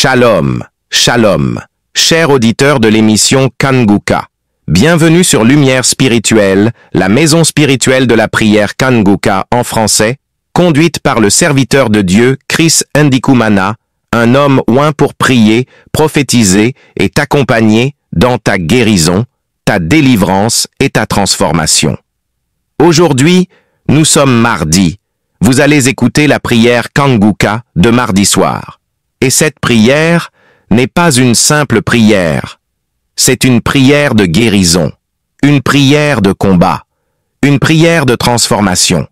Shalom, shalom, chers auditeurs de l'émission Kanguka. Bienvenue sur Lumière Spirituelle, la maison spirituelle de la prière Kanguka en français, conduite par le serviteur de Dieu Chris Ndikumana, un homme oint pour prier, prophétiser et t'accompagner dans ta guérison, ta délivrance et ta transformation. Aujourd'hui, nous sommes mardi. Vous allez écouter la prière Kanguka de mardi soir. Et cette prière n'est pas une simple prière. C'est une prière de guérison, une prière de combat, une prière de transformation.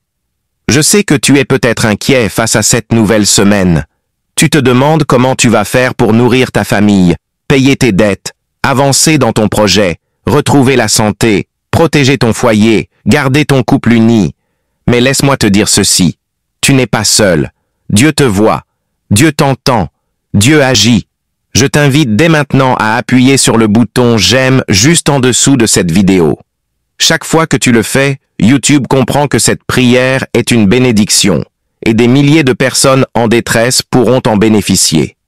Je sais que tu es peut-être inquiet face à cette nouvelle semaine. Tu te demandes comment tu vas faire pour nourrir ta famille, payer tes dettes, avancer dans ton projet, retrouver la santé, protéger ton foyer, garder ton couple uni. Mais laisse-moi te dire ceci, tu n'es pas seul. Dieu te voit, Dieu t'entend, Dieu agit. Je t'invite dès maintenant à appuyer sur le bouton « J'aime » juste en dessous de cette vidéo. Chaque fois que tu le fais, YouTube comprend que cette prière est une bénédiction et des milliers de personnes en détresse pourront en bénéficier.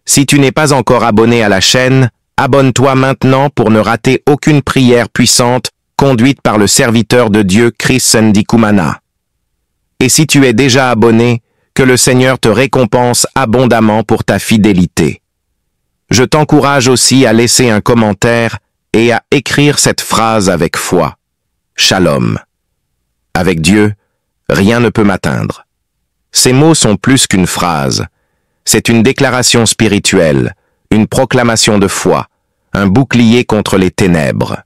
Si tu n'es pas encore abonné à la chaîne, abonne-toi maintenant pour ne rater aucune prière puissante conduite par le serviteur de Dieu Chris Ndikumana. Et si tu es déjà abonné, que le Seigneur te récompense abondamment pour ta fidélité. Je t'encourage aussi à laisser un commentaire et à écrire cette phrase avec foi. Shalom. Avec Dieu, rien ne peut m'atteindre. Ces mots sont plus qu'une phrase. C'est une déclaration spirituelle, une proclamation de foi, un bouclier contre les ténèbres.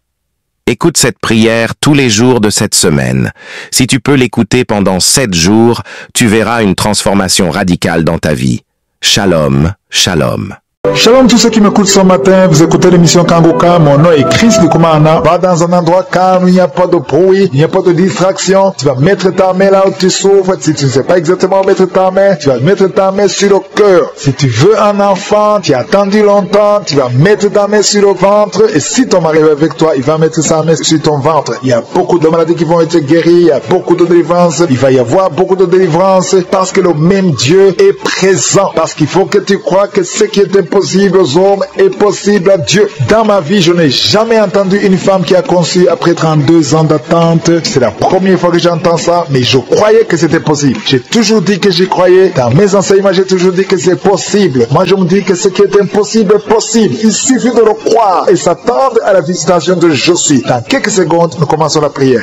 Écoute cette prière tous les jours de cette semaine. Si tu peux l'écouter pendant 7 jours, tu verras une transformation radicale dans ta vie. Shalom, shalom. Shalom tous ceux qui m'écoutent ce matin, vous écoutez l'émission Kanguka, mon nom est Chris Ndikumana. Va dans un endroit calme, il n'y a pas de bruit, il n'y a pas de distraction. Tu vas mettre ta main là où tu souffres. Si tu ne sais pas exactement où mettre ta main, tu vas mettre ta main sur le cœur. Si tu veux un enfant, tu as attendu longtemps, tu vas mettre ta main sur le ventre. Et si ton mari est avec toi, il va mettre sa main sur ton ventre. Il y a beaucoup de maladies qui vont être guéries, il y a beaucoup de délivrances. Il va y avoir beaucoup de délivrances parce que le même Dieu est présent. Parce qu'il faut que tu crois que ce qui est impossible aux hommes est possible à Dieu. Dans ma vie, je n'ai jamais entendu une femme qui a conçu après 32 ans d'attente. C'est la première fois que j'entends ça, mais je croyais que c'était possible. J'ai toujours dit que j'y croyais. Dans mes enseignements, j'ai toujours dit que c'est possible. Moi, je me dis que ce qui est impossible est possible. Il suffit de le croire et s'attendre à la visitation de Je suis. Dans quelques secondes, nous commençons la prière.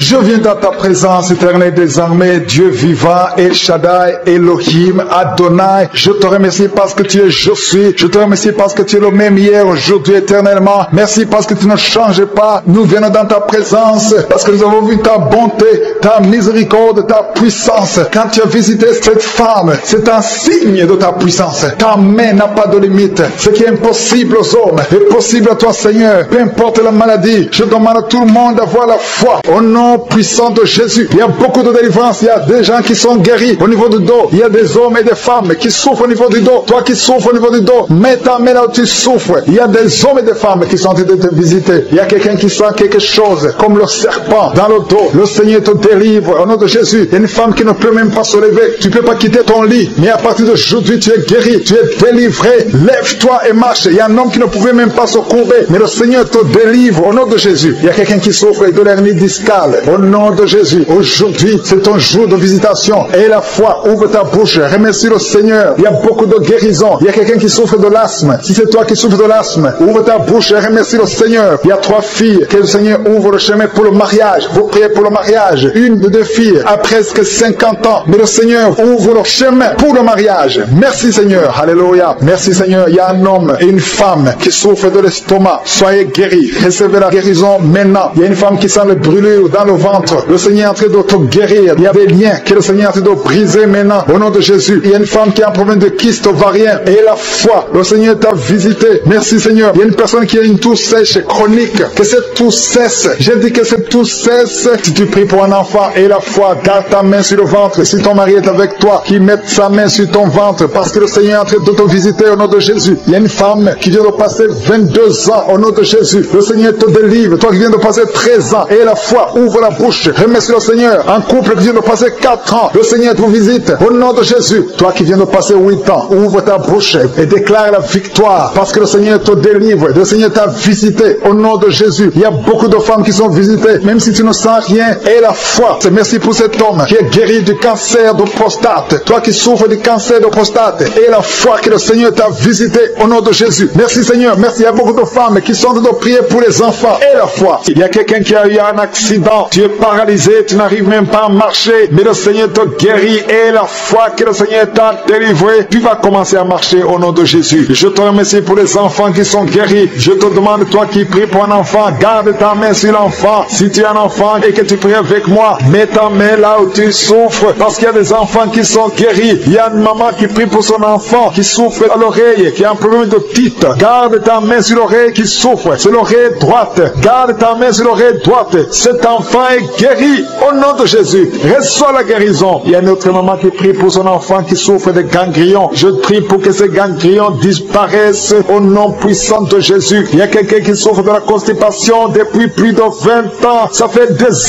Je viens dans ta présence éternelle des armées, Dieu vivant, El Shaddai, Elohim, Adonai. Je te remercie parce que tu es Je suis. Je te remercie parce que tu es le même hier, aujourd'hui, éternellement. Merci parce que tu ne changes pas. Nous venons dans ta présence parce que nous avons vu ta bonté, ta miséricorde, ta puissance. Quand tu as visité cette femme, c'est un signe de ta puissance. Ta main n'a pas de limite. Ce qui est impossible aux hommes est possible à toi, Seigneur. Peu importe la maladie, je demande à tout le monde d'avoir la foi. Au nom puissant de Jésus. Il y a beaucoup de délivrance. Il y a des gens qui sont guéris au niveau du dos. Il y a des hommes et des femmes qui souffrent au niveau du dos. Toi qui souffres au niveau du dos, mets ta main là où tu souffres. Il y a des hommes et des femmes qui sont en train de te visiter. Il y a quelqu'un qui sent quelque chose comme le serpent dans le dos. Le Seigneur te délivre au nom de Jésus. Il y a une femme qui ne peut même pas se lever. Tu ne peux pas quitter ton lit. Mais à partir d'aujourd'hui, tu es guéri. Tu es délivré. Lève-toi et marche. Il y a un homme qui ne pouvait même pas se courber. Mais le Seigneur te délivre au nom de Jésus. Il y a quelqu'un qui souffre de l'hernie discale. Au nom de Jésus, aujourd'hui, c'est ton jour de visitation. Et la foi, ouvre ta bouche, remercie le Seigneur. Il y a beaucoup de guérisons. Il y a quelqu'un qui souffre de l'asthme. Si c'est toi qui souffres de l'asthme, ouvre ta bouche et remercie le Seigneur. Il y a 3 filles que le Seigneur ouvre le chemin pour le mariage. Vous priez pour le mariage. Une de 2 filles a presque 50 ans. Mais le Seigneur ouvre le chemin pour le mariage. Merci Seigneur. Alléluia. Merci Seigneur. Il y a un homme et une femme qui souffrent de l'estomac. Soyez guéris. Recevez la guérison maintenant. Il y a une femme qui sent le brûlure dans le ventre. Le Seigneur est en train de te guérir. Il y a des liens que le Seigneur est en train de briser maintenant. Au nom de Jésus. Il y a une femme qui a un problème de kyste ovarien. Et la foi. Le Seigneur t'a visité. Merci Seigneur. Il y a une personne qui a une toux sèche chronique. Que cette toux cesse. J'ai dit que cette toux cesse. Si tu pries pour un enfant et la foi, garde ta main sur le ventre. Si ton mari est avec toi, qu'il mette sa main sur ton ventre. Parce que le Seigneur est en train de te visiter au nom de Jésus. Il y a une femme qui vient de passer 22 ans au nom de Jésus. Le Seigneur te délivre. Toi qui viens de passer 13 ans. Et la foi, ouvre la ta bouche. Remercie le Seigneur. Un couple qui vient de passer 4 ans, le Seigneur vous visite. Au nom de Jésus, toi qui viens de passer 8 ans, ouvre ta bouche et déclare la victoire parce que le Seigneur te délivre. Le Seigneur t'a visité. Au nom de Jésus, il y a beaucoup de femmes qui sont visitées, même si tu ne sens rien. Et la foi. Merci pour cet homme qui est guéri du cancer de prostate. Toi qui souffres du cancer de prostate. Et la foi que le Seigneur t'a visité au nom de Jésus. Merci Seigneur. Merci. Il y a beaucoup de femmes qui sont en train de prier pour les enfants. Et la foi. Il y a quelqu'un qui a eu un accident. Tu es paralysé. Tu n'arrives même pas à marcher. Mais le Seigneur te guérit. Et la foi que le Seigneur t'a délivré. Tu vas commencer à marcher au nom de Jésus. Je te remercie pour les enfants qui sont guéris. Je te demande, toi qui pries pour un enfant, garde ta main sur l'enfant. Si tu es un enfant et que tu pries avec moi, mets ta main là où tu souffres. Parce qu'il y a des enfants qui sont guéris. Il y a une maman qui prie pour son enfant qui souffre à l'oreille, qui a un problème de otite. Garde ta main sur l'oreille qui souffre. C'est l'oreille droite. Garde ta main sur l'oreille droite. Cet enfant est guéri au nom de Jésus. Reçois la guérison. Il y a une autre maman qui prie pour son enfant qui souffre de ganglions. Je prie pour que ces ganglions disparaissent au nom puissant de Jésus. Il y a quelqu'un qui souffre de la constipation depuis plus de 20 ans. Ça fait des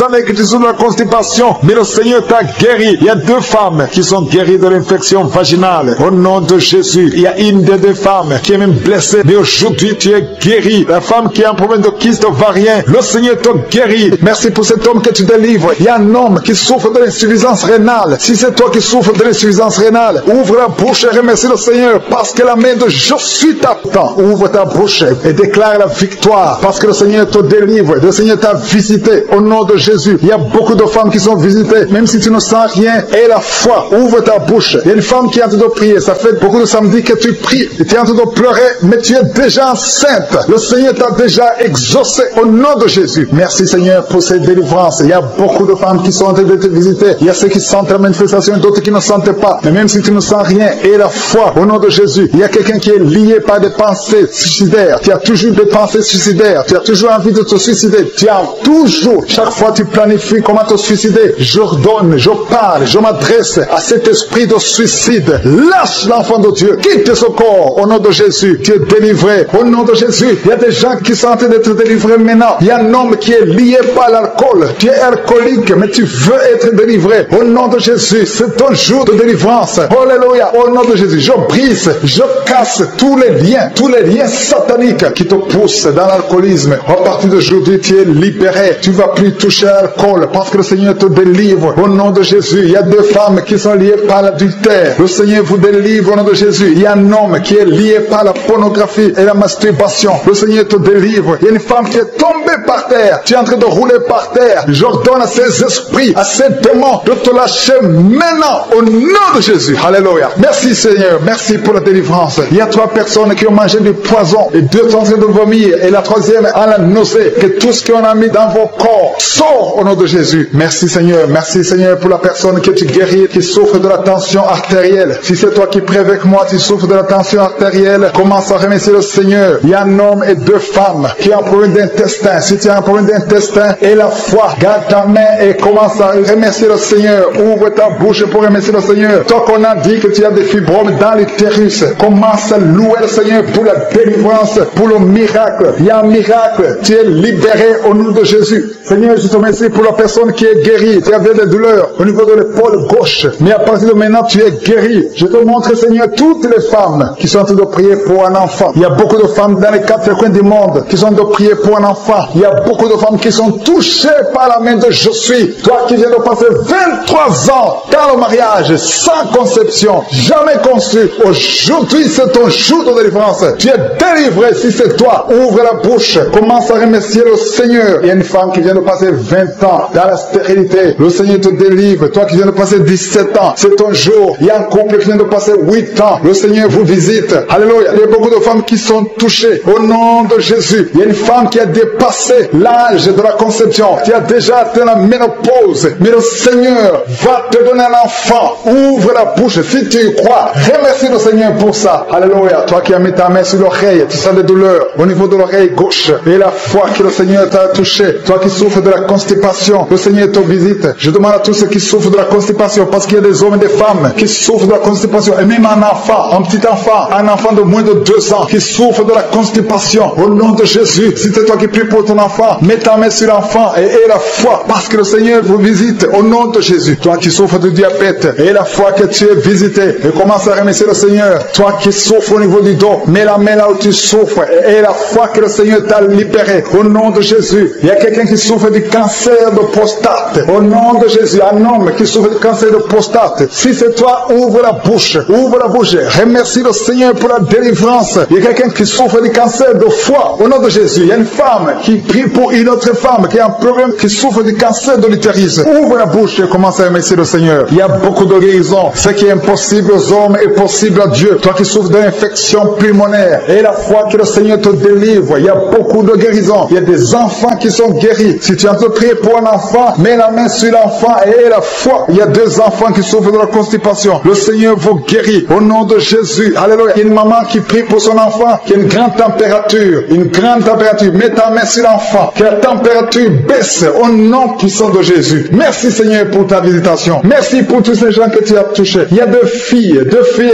années que tu souffres de la constipation. Mais le Seigneur t'a guéri. Il y a 2 femmes qui sont guéries de l'infection vaginale. Au nom de Jésus. Il y a une des 2 femmes qui est même blessée. Mais aujourd'hui, tu es guéri. La femme qui a un problème de kyste ovarien. Le Seigneur te guérit. Merci pour cet homme que tu délivres. Il y a un homme qui souffre de l'insuffisance rénale. Si c'est toi qui souffres de l'insuffisance rénale, ouvre la bouche et remercie le Seigneur parce que la main de je suis t'attend. Ouvre ta bouche et déclare la victoire parce que le Seigneur te délivre. Le Seigneur t'a visité au nom de Jésus. Il y a beaucoup de femmes qui sont visitées, même si tu ne sens rien. Et la foi, ouvre ta bouche. Il y a une femme qui est en train de prier. Ça fait beaucoup de samedis que tu pries. Et tu es en train de pleurer, mais tu es déjà enceinte. Le Seigneur t'a déjà exaucé au nom de Jésus. Merci Seigneur pour cette délivrance. Il y a beaucoup de femmes qui sont en train de te visiter. Il y a ceux qui sentent la manifestation, d'autres qui ne sentent pas. Mais même si tu ne sens rien, et la foi au nom de Jésus. Il y a quelqu'un qui est lié par des pensées suicidaires. Tu as toujours des pensées suicidaires. Tu as toujours envie de te suicider. Tu as toujours, chaque fois tu planifies comment te suicider. J'ordonne, je parle, je m'adresse à cet esprit de suicide. Lâche l'enfant de Dieu. Quitte ce corps au nom de Jésus. Tu es délivré au nom de Jésus. Il y a des gens qui sont en train d'être délivrés maintenant. Il y a un homme qui est lié par l'alcool. Tu es alcoolique, mais tu veux être délivré au nom de Jésus. C'est ton jour de délivrance. Alléluia. Au nom de Jésus, je brise, je casse tous les liens sataniques qui te poussent dans l'alcoolisme. À partir d'aujourd'hui, tu es libéré. Tu ne vas plus toucher à l'alcool parce que le Seigneur te délivre. Au nom de Jésus, il y a 2 femmes qui sont liées par l'adultère. Le Seigneur vous délivre au nom de Jésus. Il y a un homme qui est lié par la pornographie et la masturbation. Le Seigneur te délivre. Il y a une femme qui est tombée par terre. Tu es en train de rouler par terre. J'ordonne à ces esprits, à ces démons de te lâcher maintenant au nom de Jésus. Alléluia. Merci Seigneur. Merci pour la délivrance. Il y a 3 personnes qui ont mangé du poison et 2 sont en train de vomir et la 3e a la nausée. Que tout ce qu'on a mis dans vos corps sort au nom de Jésus. Merci Seigneur. Merci Seigneur pour la personne que tu guéris qui souffre de la tension artérielle. Si c'est toi qui pries avec moi, tu souffres de la tension artérielle, commence à remercier le Seigneur. Il y a un homme et 2 femmes qui ont un problème d'intestin. Si tu as un problème d'intestin et la foi, garde ta main et commence à remercier le Seigneur. Ouvre ta bouche pour remercier le Seigneur. Toi qu'on a dit que tu as des fibromes dans l'utérus, commence à louer le Seigneur pour la délivrance, pour le miracle. Il y a un miracle. Tu es libéré au nom de Jésus. Seigneur, je te remercie pour la personne qui est guérie. Tu avais des douleurs au niveau de l'épaule gauche, mais à partir de maintenant, tu es guéri. Je te montre, Seigneur, toutes les femmes qui sont en train de prier pour un enfant. Il y a beaucoup de femmes dans les 4 coins du monde qui sont en train de prier pour un enfant. Il y a beaucoup de femmes qui sont touchées par la main de je suis. Toi qui viens de passer 23 ans dans le mariage, sans conception, jamais conçu. Aujourd'hui, c'est ton jour de délivrance. Tu es délivré si c'est toi. Ouvre la bouche. Commence à remercier le Seigneur. Il y a une femme qui vient de passer 20 ans dans la stérilité. Le Seigneur te délivre. Toi qui viens de passer 17 ans, c'est ton jour. Il y a un couple qui vient de passer 8 ans. Le Seigneur vous visite. Alléluia. Il y a beaucoup de femmes qui sont touchées. Au nom de Jésus. Il y a une femme qui a dépassé l'âge de la conception, qui a déjà atteint la ménopause. Mais le Seigneur va te donner un enfant. Ouvre la bouche si tu y crois. Remercie le Seigneur pour ça. Alléluia. Toi qui as mis ta main sur l'oreille, tu sens des douleurs au niveau de l'oreille gauche. Et la foi que le Seigneur t'a touché. Toi qui souffres de la constipation, le Seigneur te visite. Je demande à tous ceux qui souffrent de la constipation, parce qu'il y a des hommes et des femmes qui souffrent de la constipation. Et même un enfant, un petit enfant, un enfant de moins de 2 ans qui souffre de la constipation. Au nom de Jésus, si c'est toi qui pries pour ton enfant, mets ta main sur l'enfant. l'enfant et aie la foi, parce que le Seigneur vous visite au nom de Jésus. Toi qui souffres de diabète, aie la foi que tu es visité et commence à remercier le Seigneur. Toi qui souffres au niveau du dos, mets la main là où tu souffres et aie la foi que le Seigneur t'a libéré au nom de Jésus. Il y a quelqu'un qui souffre du cancer de prostate, au nom de Jésus. Un homme qui souffre du cancer de prostate, si c'est toi, ouvre la bouche, remercie le Seigneur pour la délivrance. Il y a quelqu'un qui souffre du cancer de foie, au nom de Jésus. Il y a une femme qui prie pour une autre femme qui a un problème, qui souffre du cancer de l'utérus. Ouvre la bouche et commence à remercier le Seigneur. Il y a beaucoup de guérisons. Ce qui est impossible aux hommes est possible à Dieu. Toi qui souffres d'une infection pulmonaire, et la foi que le Seigneur te délivre. Il y a beaucoup de guérisons. Il y a des enfants qui sont guéris. Si tu as envie de prier pour un enfant, mets la main sur l'enfant et aie la foi. Il y a 2 enfants qui souffrent de la constipation. Le Seigneur vous guérit au nom de Jésus. Alléluia. Il y a une maman qui prie pour son enfant qui a une grande température. Une grande température. Mets ta main sur l'enfant. Que la température baisse au nom puissant de Jésus. Merci Seigneur pour ta visitation. Merci pour tous ces gens que tu as touchés. Il y a 2 filles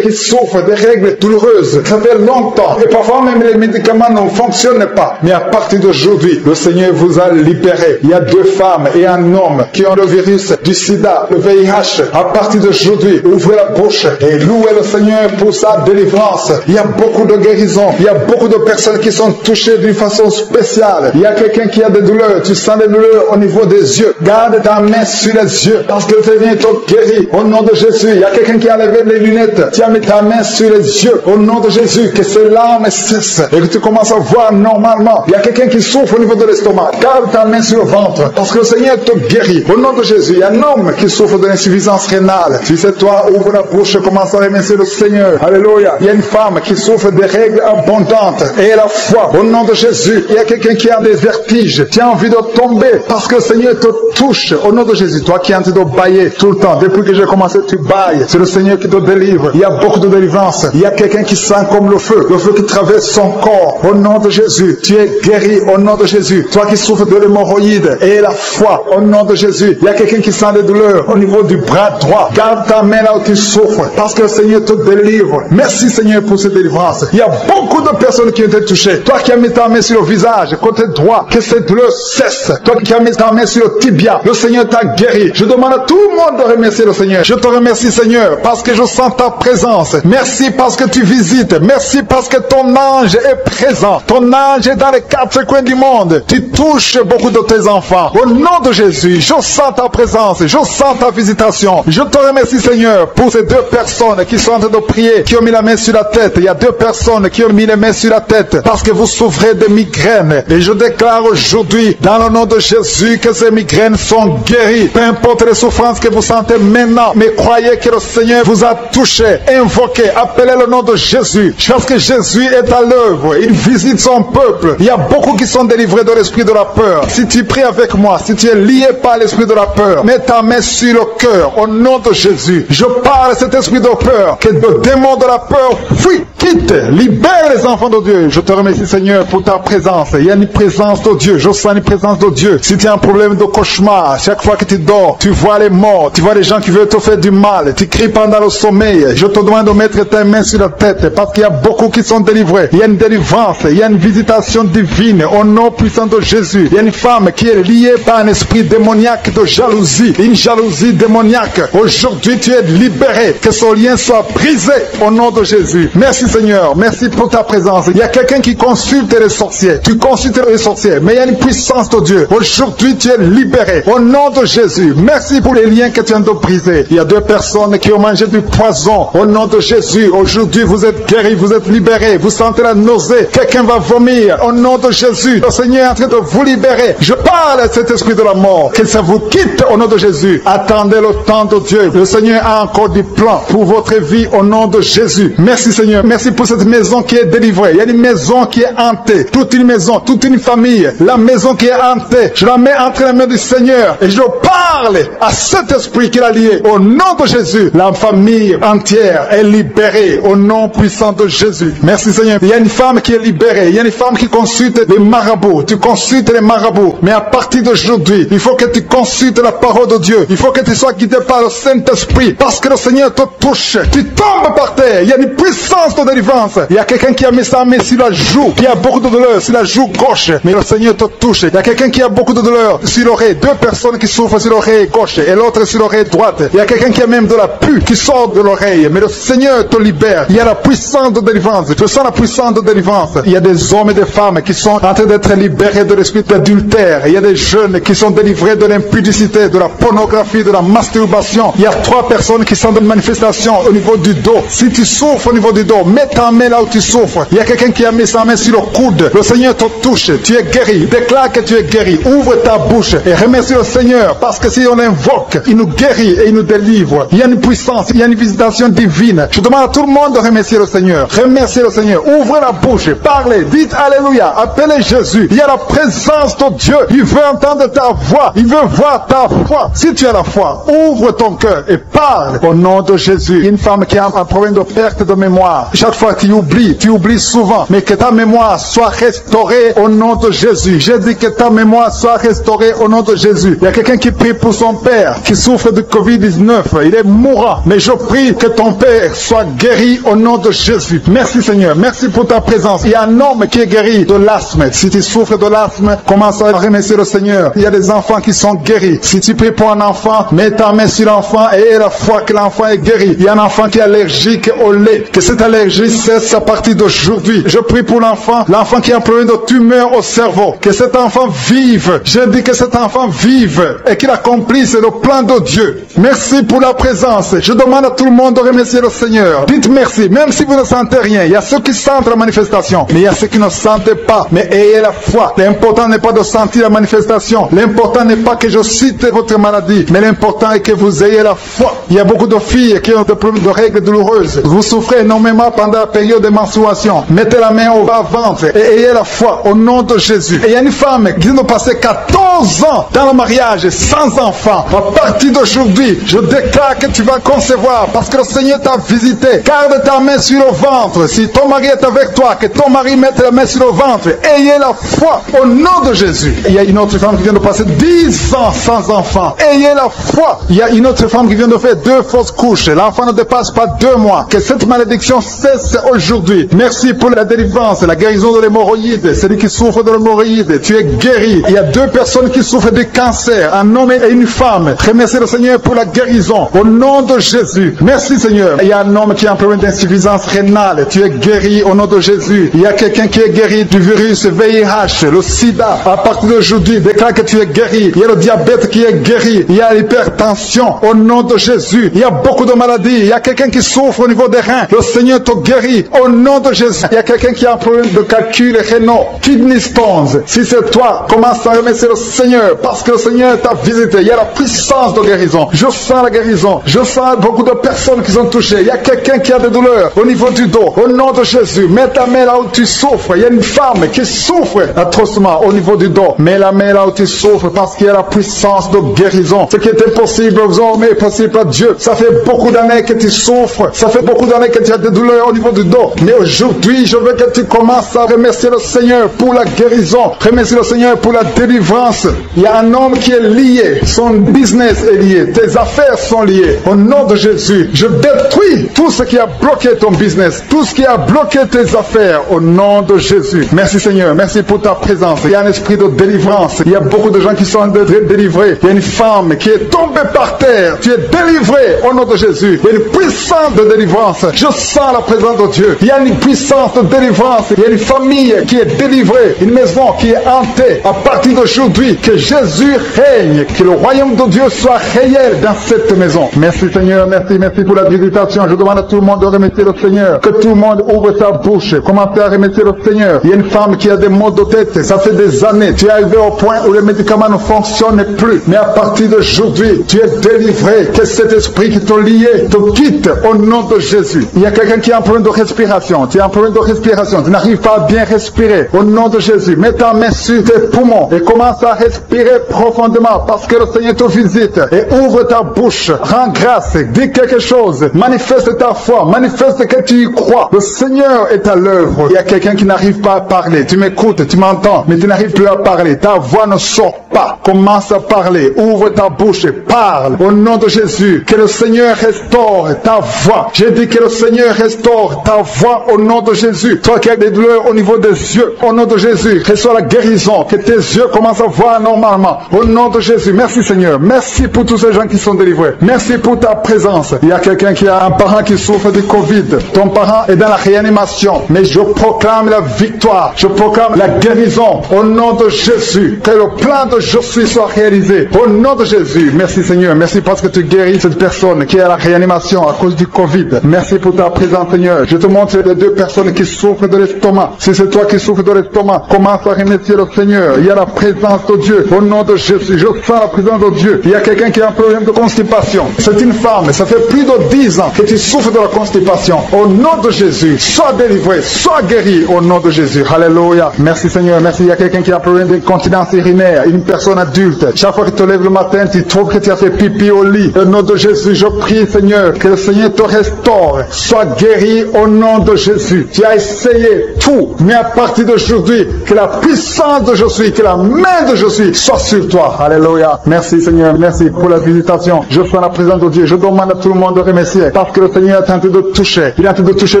qui souffrent des règles douloureuses. Ça fait longtemps. Et parfois même les médicaments ne fonctionnent pas. Mais à partir d'aujourd'hui, le Seigneur vous a libéré. Il y a 2 femmes et un homme qui ont le virus du sida, le VIH. À partir d'aujourd'hui, ouvrez la bouche et louez le Seigneur pour sa délivrance. Il y a beaucoup de guérisons. Il y a beaucoup de personnes qui sont touchées d'une façon spéciale. Il y a quelqu'un qui a des douleurs. Tu sens des douleurs au niveau des yeux. Garde ta main sur les yeux parce que le Seigneur te guérit au nom de Jésus. Il y a quelqu'un qui a levé les lunettes. Tu as mis ta main sur les yeux au nom de Jésus. Que ces larmes cessent et que tu commences à voir normalement. Il y a quelqu'un qui souffre au niveau de l'estomac. Garde ta main sur le ventre parce que le Seigneur te guérit au nom de Jésus. Il y a un homme qui souffre de l'insuffisance rénale. Si c'est toi, ouvre la bouche et commence à remercier le Seigneur. Alléluia. Il y a une femme qui souffre des règles abondantes et la foi au nom de Jésus. Il y a quelqu'un qui a des vertiges. Tu as envie de tomber parce que le Seigneur te touche au nom de Jésus. Toi qui es en train de bailler tout le temps. Depuis que j'ai commencé, tu bailles. C'est le Seigneur qui te délivre. Il y a beaucoup de délivrance. Il y a quelqu'un qui sent comme le feu qui traverse son corps au nom de Jésus. Tu es guéri au nom de Jésus. Toi qui souffres de l'hémorroïde et la foi au nom de Jésus. Il y a quelqu'un qui sent des douleurs au niveau du bras droit. Garde ta main là où tu souffres parce que le Seigneur te délivre. Merci Seigneur pour cette délivrance. Il y a beaucoup de personnes qui ont été touchées. Toi qui as mis ta main sur le visage, côté droit, que cette douleur cesse. Toi qui as mis ta main sur le tibia, le Seigneur t'a guéri. Je demande à tout le monde de remercier le Seigneur. Je te remercie Seigneur parce que je sens ta présence. Merci parce que tu visites. Merci parce que ton ange est présent. Ton ange est dans les 4 coins du monde. Tu touches beaucoup de tes enfants. Au nom de Jésus, je sens ta présence. Je sens ta visitation. Je te remercie Seigneur pour ces 2 personnes qui sont en train de prier, qui ont mis la main sur la tête. Il y a 2 personnes qui ont mis les mains sur la tête parce que vous souffrez de migraines. Et je déclare aujourd'hui, dans le nom de Jésus, que ces migraines sont guéries. Peu importe les souffrances que vous sentez maintenant, mais croyez que le Seigneur vous a touché. Invoquez, appelez le nom de Jésus. Parce que Jésus est à l'œuvre. Il visite son peuple. Il y a beaucoup qui sont délivrés de l'esprit de la peur. Si tu pries avec moi, si tu es lié par l'esprit de la peur, mets ta main sur le cœur au nom de Jésus. Je parle à cet esprit de peur, que le démon de la peur fuit, quitte, libère les enfants de Dieu. Je te remercie Seigneur pour ta présence. Il y a une présence de Dieu. Je sens une présence de Dieu. Si tu as un problème de cauchemar, chaque fois que tu dors, tu vois les morts, tu vois les gens qui veulent te faire du mal, tu cries pendant le sommeil. Je te demande de mettre ta main sur la tête parce qu'il y a beaucoup qui sont délivrés. Il y a une délivrance, il y a une visitation divine au nom puissant de Jésus. Il y a une femme qui est liée par un esprit démoniaque de jalousie, une jalousie démoniaque. Aujourd'hui tu es libéré, que ce lien soit brisé au nom de Jésus. Merci Seigneur, merci pour ta présence. Il y a quelqu'un qui consulte les sorciers, tu consultes les sorciers, mais il y a une puissance de Dieu. Aujourd'hui tu es libéré au nom de Jésus. Merci pour les liens que tu viens de briser. Il y a 2 personnes qui ont mangé du poison au nom de Jésus. Aujourd'hui vous êtes guéris, vous êtes libérés, vous sentez la nausée, quelqu'un va vomir au nom de Jésus. Le Seigneur est en train de vous libérer. Je parle à cet esprit de la mort, que ça vous quitte au nom de Jésus. Attendez le temps de Dieu. Le Seigneur a encore du plan pour votre vie au nom de Jésus. Merci Seigneur, merci pour cette maison qui est délivrée. Il y a une maison qui est hantée, toute une maison, toute une famille. La maison qui est hantée, je la mets entre les mains du Seigneur et je parle à cet esprit qui l'a lié au nom de Jésus. La famille entière est libérée au nom puissant de Jésus. Merci Seigneur. Il y a une femme qui est libérée. Il y a une femme qui consulte les marabouts. Tu consultes les marabouts. Mais à partir d'aujourd'hui, il faut que tu consultes la parole de Dieu. Il faut que tu sois guidé par le Saint-Esprit. Parce que le Seigneur te touche. Tu tombes par terre. Il y a une puissance de délivrance. Il y a quelqu'un qui a mis sa main sur la joue. Qui a beaucoup de douleur sur la joue gauche. Mais le Seigneur te touche. Il y a quelqu'un quelqu'un qui a beaucoup de douleur sur l'oreille. 2 personnes qui souffrent sur l'oreille gauche et l'autre sur l'oreille droite. Il y a quelqu'un qui a même de la pus qui sort de l'oreille. Mais le Seigneur te libère. Il y a la puissance de délivrance. Je sens la puissance de délivrance. Il y a des hommes et des femmes qui sont en train d'être libérés de l'esprit d'adultère. Il y a des jeunes qui sont délivrés de l'impudicité, de la pornographie, de la masturbation. Il y a 3 personnes qui sont de manifestation au niveau du dos. Si tu souffres au niveau du dos, mets ta main là où tu souffres. Il y a quelqu'un qui a mis sa main sur le coude. Le Seigneur te touche. Tu es guéri. Déclare que tu es guéri. Ouvre ta bouche et remercie le Seigneur, parce que si on invoque, il nous guérit et il nous délivre. Il y a une puissance, il y a une visitation divine. Je demande à tout le monde de remercier le Seigneur. Remerciez le Seigneur. Ouvrez la bouche, parlez, dites Alléluia, appelez Jésus. Il y a la présence de Dieu. Il veut entendre ta voix. Il veut voir ta foi. Si tu as la foi, ouvre ton cœur et parle au nom de Jésus. Une femme qui a un problème de perte de mémoire. Chaque fois que tu oublies souvent, mais que ta mémoire soit restaurée au nom de Jésus. J'ai dit que ta mémoire soit restaurée au nom de Jésus. Il y a quelqu'un qui prie pour son père qui souffre de Covid-19. Il est mourant. Mais je prie que ton père soit guéri au nom de Jésus. Merci Seigneur. Merci pour ta présence. Il y a un homme qui est guéri de l'asthme. Si tu souffres de l'asthme, commence à remercier le Seigneur. Il y a des enfants qui sont guéris. Si tu pries pour un enfant, mets ta main sur l'enfant et aie la foi que l'enfant est guéri. Il y a un enfant qui est allergique au lait. Que cette allergie cesse à partir d'aujourd'hui. Je prie pour l'enfant qui a un problème de tumeur au cerveau. Que cet enfant vive. Je dis que cet enfant vive et qu'il accomplisse le plan de Dieu. Merci pour la présence. Je demande à tout le monde de remercier le Seigneur. Dites merci, même si vous ne sentez rien. Il y a ceux qui sentent la manifestation, mais il y a ceux qui ne sentent pas. Mais ayez la foi. L'important n'est pas de sentir la manifestation. L'important n'est pas que je cite votre maladie, mais l'important est que vous ayez la foi. Il y a beaucoup de filles qui ont des problèmes de règles douloureuses. Vous souffrez énormément pendant la période de menstruation. Mettez la main au bas-ventre et ayez la foi au nom de Jésus. Et il y a une femme qui vient de passer 14 ans dans le mariage sans enfant. À partir d'aujourd'hui, je déclare que tu vas concevoir parce que le Seigneur t'a visité. Garde ta main sur le ventre. Si ton mari est avec toi, que ton mari mette la main sur le ventre. Ayez la foi au nom de Jésus. Il y a une autre femme qui vient de passer 10 ans sans enfant. Ayez la foi. Il y a une autre femme qui vient de faire 2 fausses couches. L'enfant ne dépasse pas 2 mois. Que cette malédiction cesse aujourd'hui. Merci pour la délivrance, la guérison de l'hémorroïde. Celui qui souffre de l'hémorroïde, tu es guéri. Il y a 2 personnes qui souffrent de cancer, un homme et une femme. Remerciez le Seigneur pour la guérison au nom de Jésus. Merci Seigneur. Il y a un homme qui a un problème d'insuffisance rénale. Tu es guéri au nom de Jésus. Il y a quelqu'un qui est guéri du virus VIH, le sida. À partir d'aujourd'hui, déclare que tu es guéri. Il y a le diabète qui est guéri. Il y a l'hypertension au nom de Jésus. Il y a beaucoup de maladies. Il y a quelqu'un qui souffre au niveau des reins. Le Seigneur te guérit au nom de Jésus. Il y a quelqu'un qui a un problème de calcul rénal, kidney stones. Si c'est toi, commence à remercier le Seigneur parce que le Seigneur t'a visité. Il y a la puissance de guérison. Je sens la guérison. Je sens beaucoup de personnes qui sont touchées. Il y a quelqu'un qui a des douleurs au niveau du dos. Au nom de Jésus, mets ta main là où tu souffres. Il y a une femme qui souffre atrocement au niveau du dos. Mets la main là où tu souffres parce qu'il y a la puissance de guérison. Ce qui était possible aux hommes est possible à Dieu. Ça fait beaucoup d'années que tu souffres. Ça fait beaucoup d'années que tu as des douleurs au niveau du dos. Mais aujourd'hui, je veux que tu commences à remercier le Seigneur pour la guérison. Remercier le Seigneur pour la délivrance. Il y a un homme qui est lié. Son business est lié. Tes affaires sont liées. Au nom de Jésus, je détruis tout ce qui a bloqué ton business. Tout ce qui a bloqué tes affaires. Au nom de Jésus. Merci Seigneur. Merci pour ta présence. Il y a un esprit de délivrance. Il y a beaucoup de gens qui sont délivrés. Il y a une femme qui est tombée par terre. Tu es délivré au nom de Jésus. Il y a une puissance de délivrance. Je sens la présence de Dieu. Il y a une puissance de délivrance. Il y a une famille qui est délivrée. Une maison qui est hantée. À partir d'aujourd'hui, que Jésus règne. Que le royaume de Dieu soit réel dans cette maison. Merci Seigneur. Merci pour la visitation. Je demande à tout le monde de remercier le Seigneur. Que tout le monde ouvre sa bouche. Commencez à remercier le Seigneur. Il y a une femme qui a des maux de tête. Ça fait des années. Tu es arrivé au point où les médicaments ne fonctionnent plus. Mais à partir d'aujourd'hui, tu es délivré. Que cet esprit qui t'a lié te quitte au nom de Jésus. Il y a quelqu'un qui a un problème de respiration. Tu as un problème de respiration. Tu n'arrives pas à bien respirer. Au nom de Jésus, mets ta main sur tes poumons et commence à respirer profondément parce que le Seigneur te visite. Et ouvre ta bouche. Rends grâce. Dis quelque chose. Manifeste ta foi. Manifeste que tu y crois. Le Seigneur est à l'œuvre. Il y a quelqu'un qui n'arrive pas à parler. Tu m'écoutes, tu m'entends, mais tu n'arrives plus à parler. Ta voix ne sort pas. Commence à parler. Ouvre ta bouche et parle. Au nom de Jésus, que le Seigneur restaure ta voix. J'ai dit que le Seigneur restaure ta voix au nom de Jésus. Toi qui as des douleurs au niveau des yeux, au nom de Jésus, reçois la guérison. Que tes yeux commencent à voir normalement. Au nom de Jésus, merci Seigneur. Merci pour tous ces gens qui sont délivrés. Merci pour ta présence. Il y a quelqu'un qui a un parent qui souffre de Covid. Ton parent est dans la réanimation. Mais je proclame la victoire. Je proclame la guérison. Au nom de Jésus. Que le plan de je suis soit réalisé. Au nom de Jésus. Merci Seigneur. Merci parce que tu guéris cette personne qui est à la réanimation à cause du Covid. Merci pour ta présence Seigneur. Je te montre les deux personnes qui souffrent de l'estomac. Si c'est toi qui souffres de l'estomac, commence à remercier le Seigneur. Il y a la présence de Dieu. Au nom de Jésus. Je sens la présence de Dieu. Il y a quelqu'un qui a un problème de constipation. C'est une femme. Ça fait plus de 10 ans que tu souffres de la constipation. Au nom de Jésus. Sois délivré. Sois guéri. Au nom de Jésus. Alléluia. Merci Seigneur. Merci. Il y a quelqu'un qui a un problème d'incontinence urinaire. Une personne adulte. Chaque fois que tu te lèves le matin, tu trouves que tu as fait pipi au lit. Au nom de Jésus, je prie Seigneur, que le Seigneur te restaure. Sois guéri au nom de Jésus. Tu as essayé tout, mais à partir d'aujourd'hui, que la puissance de je suis, que la main de je suis soit sur toi. Alléluia. Merci Seigneur. Merci pour la visitation. Je fais la présence de Dieu. Je demande à tout le monde de remercier parce que le Seigneur est en train de toucher. Il est en train de toucher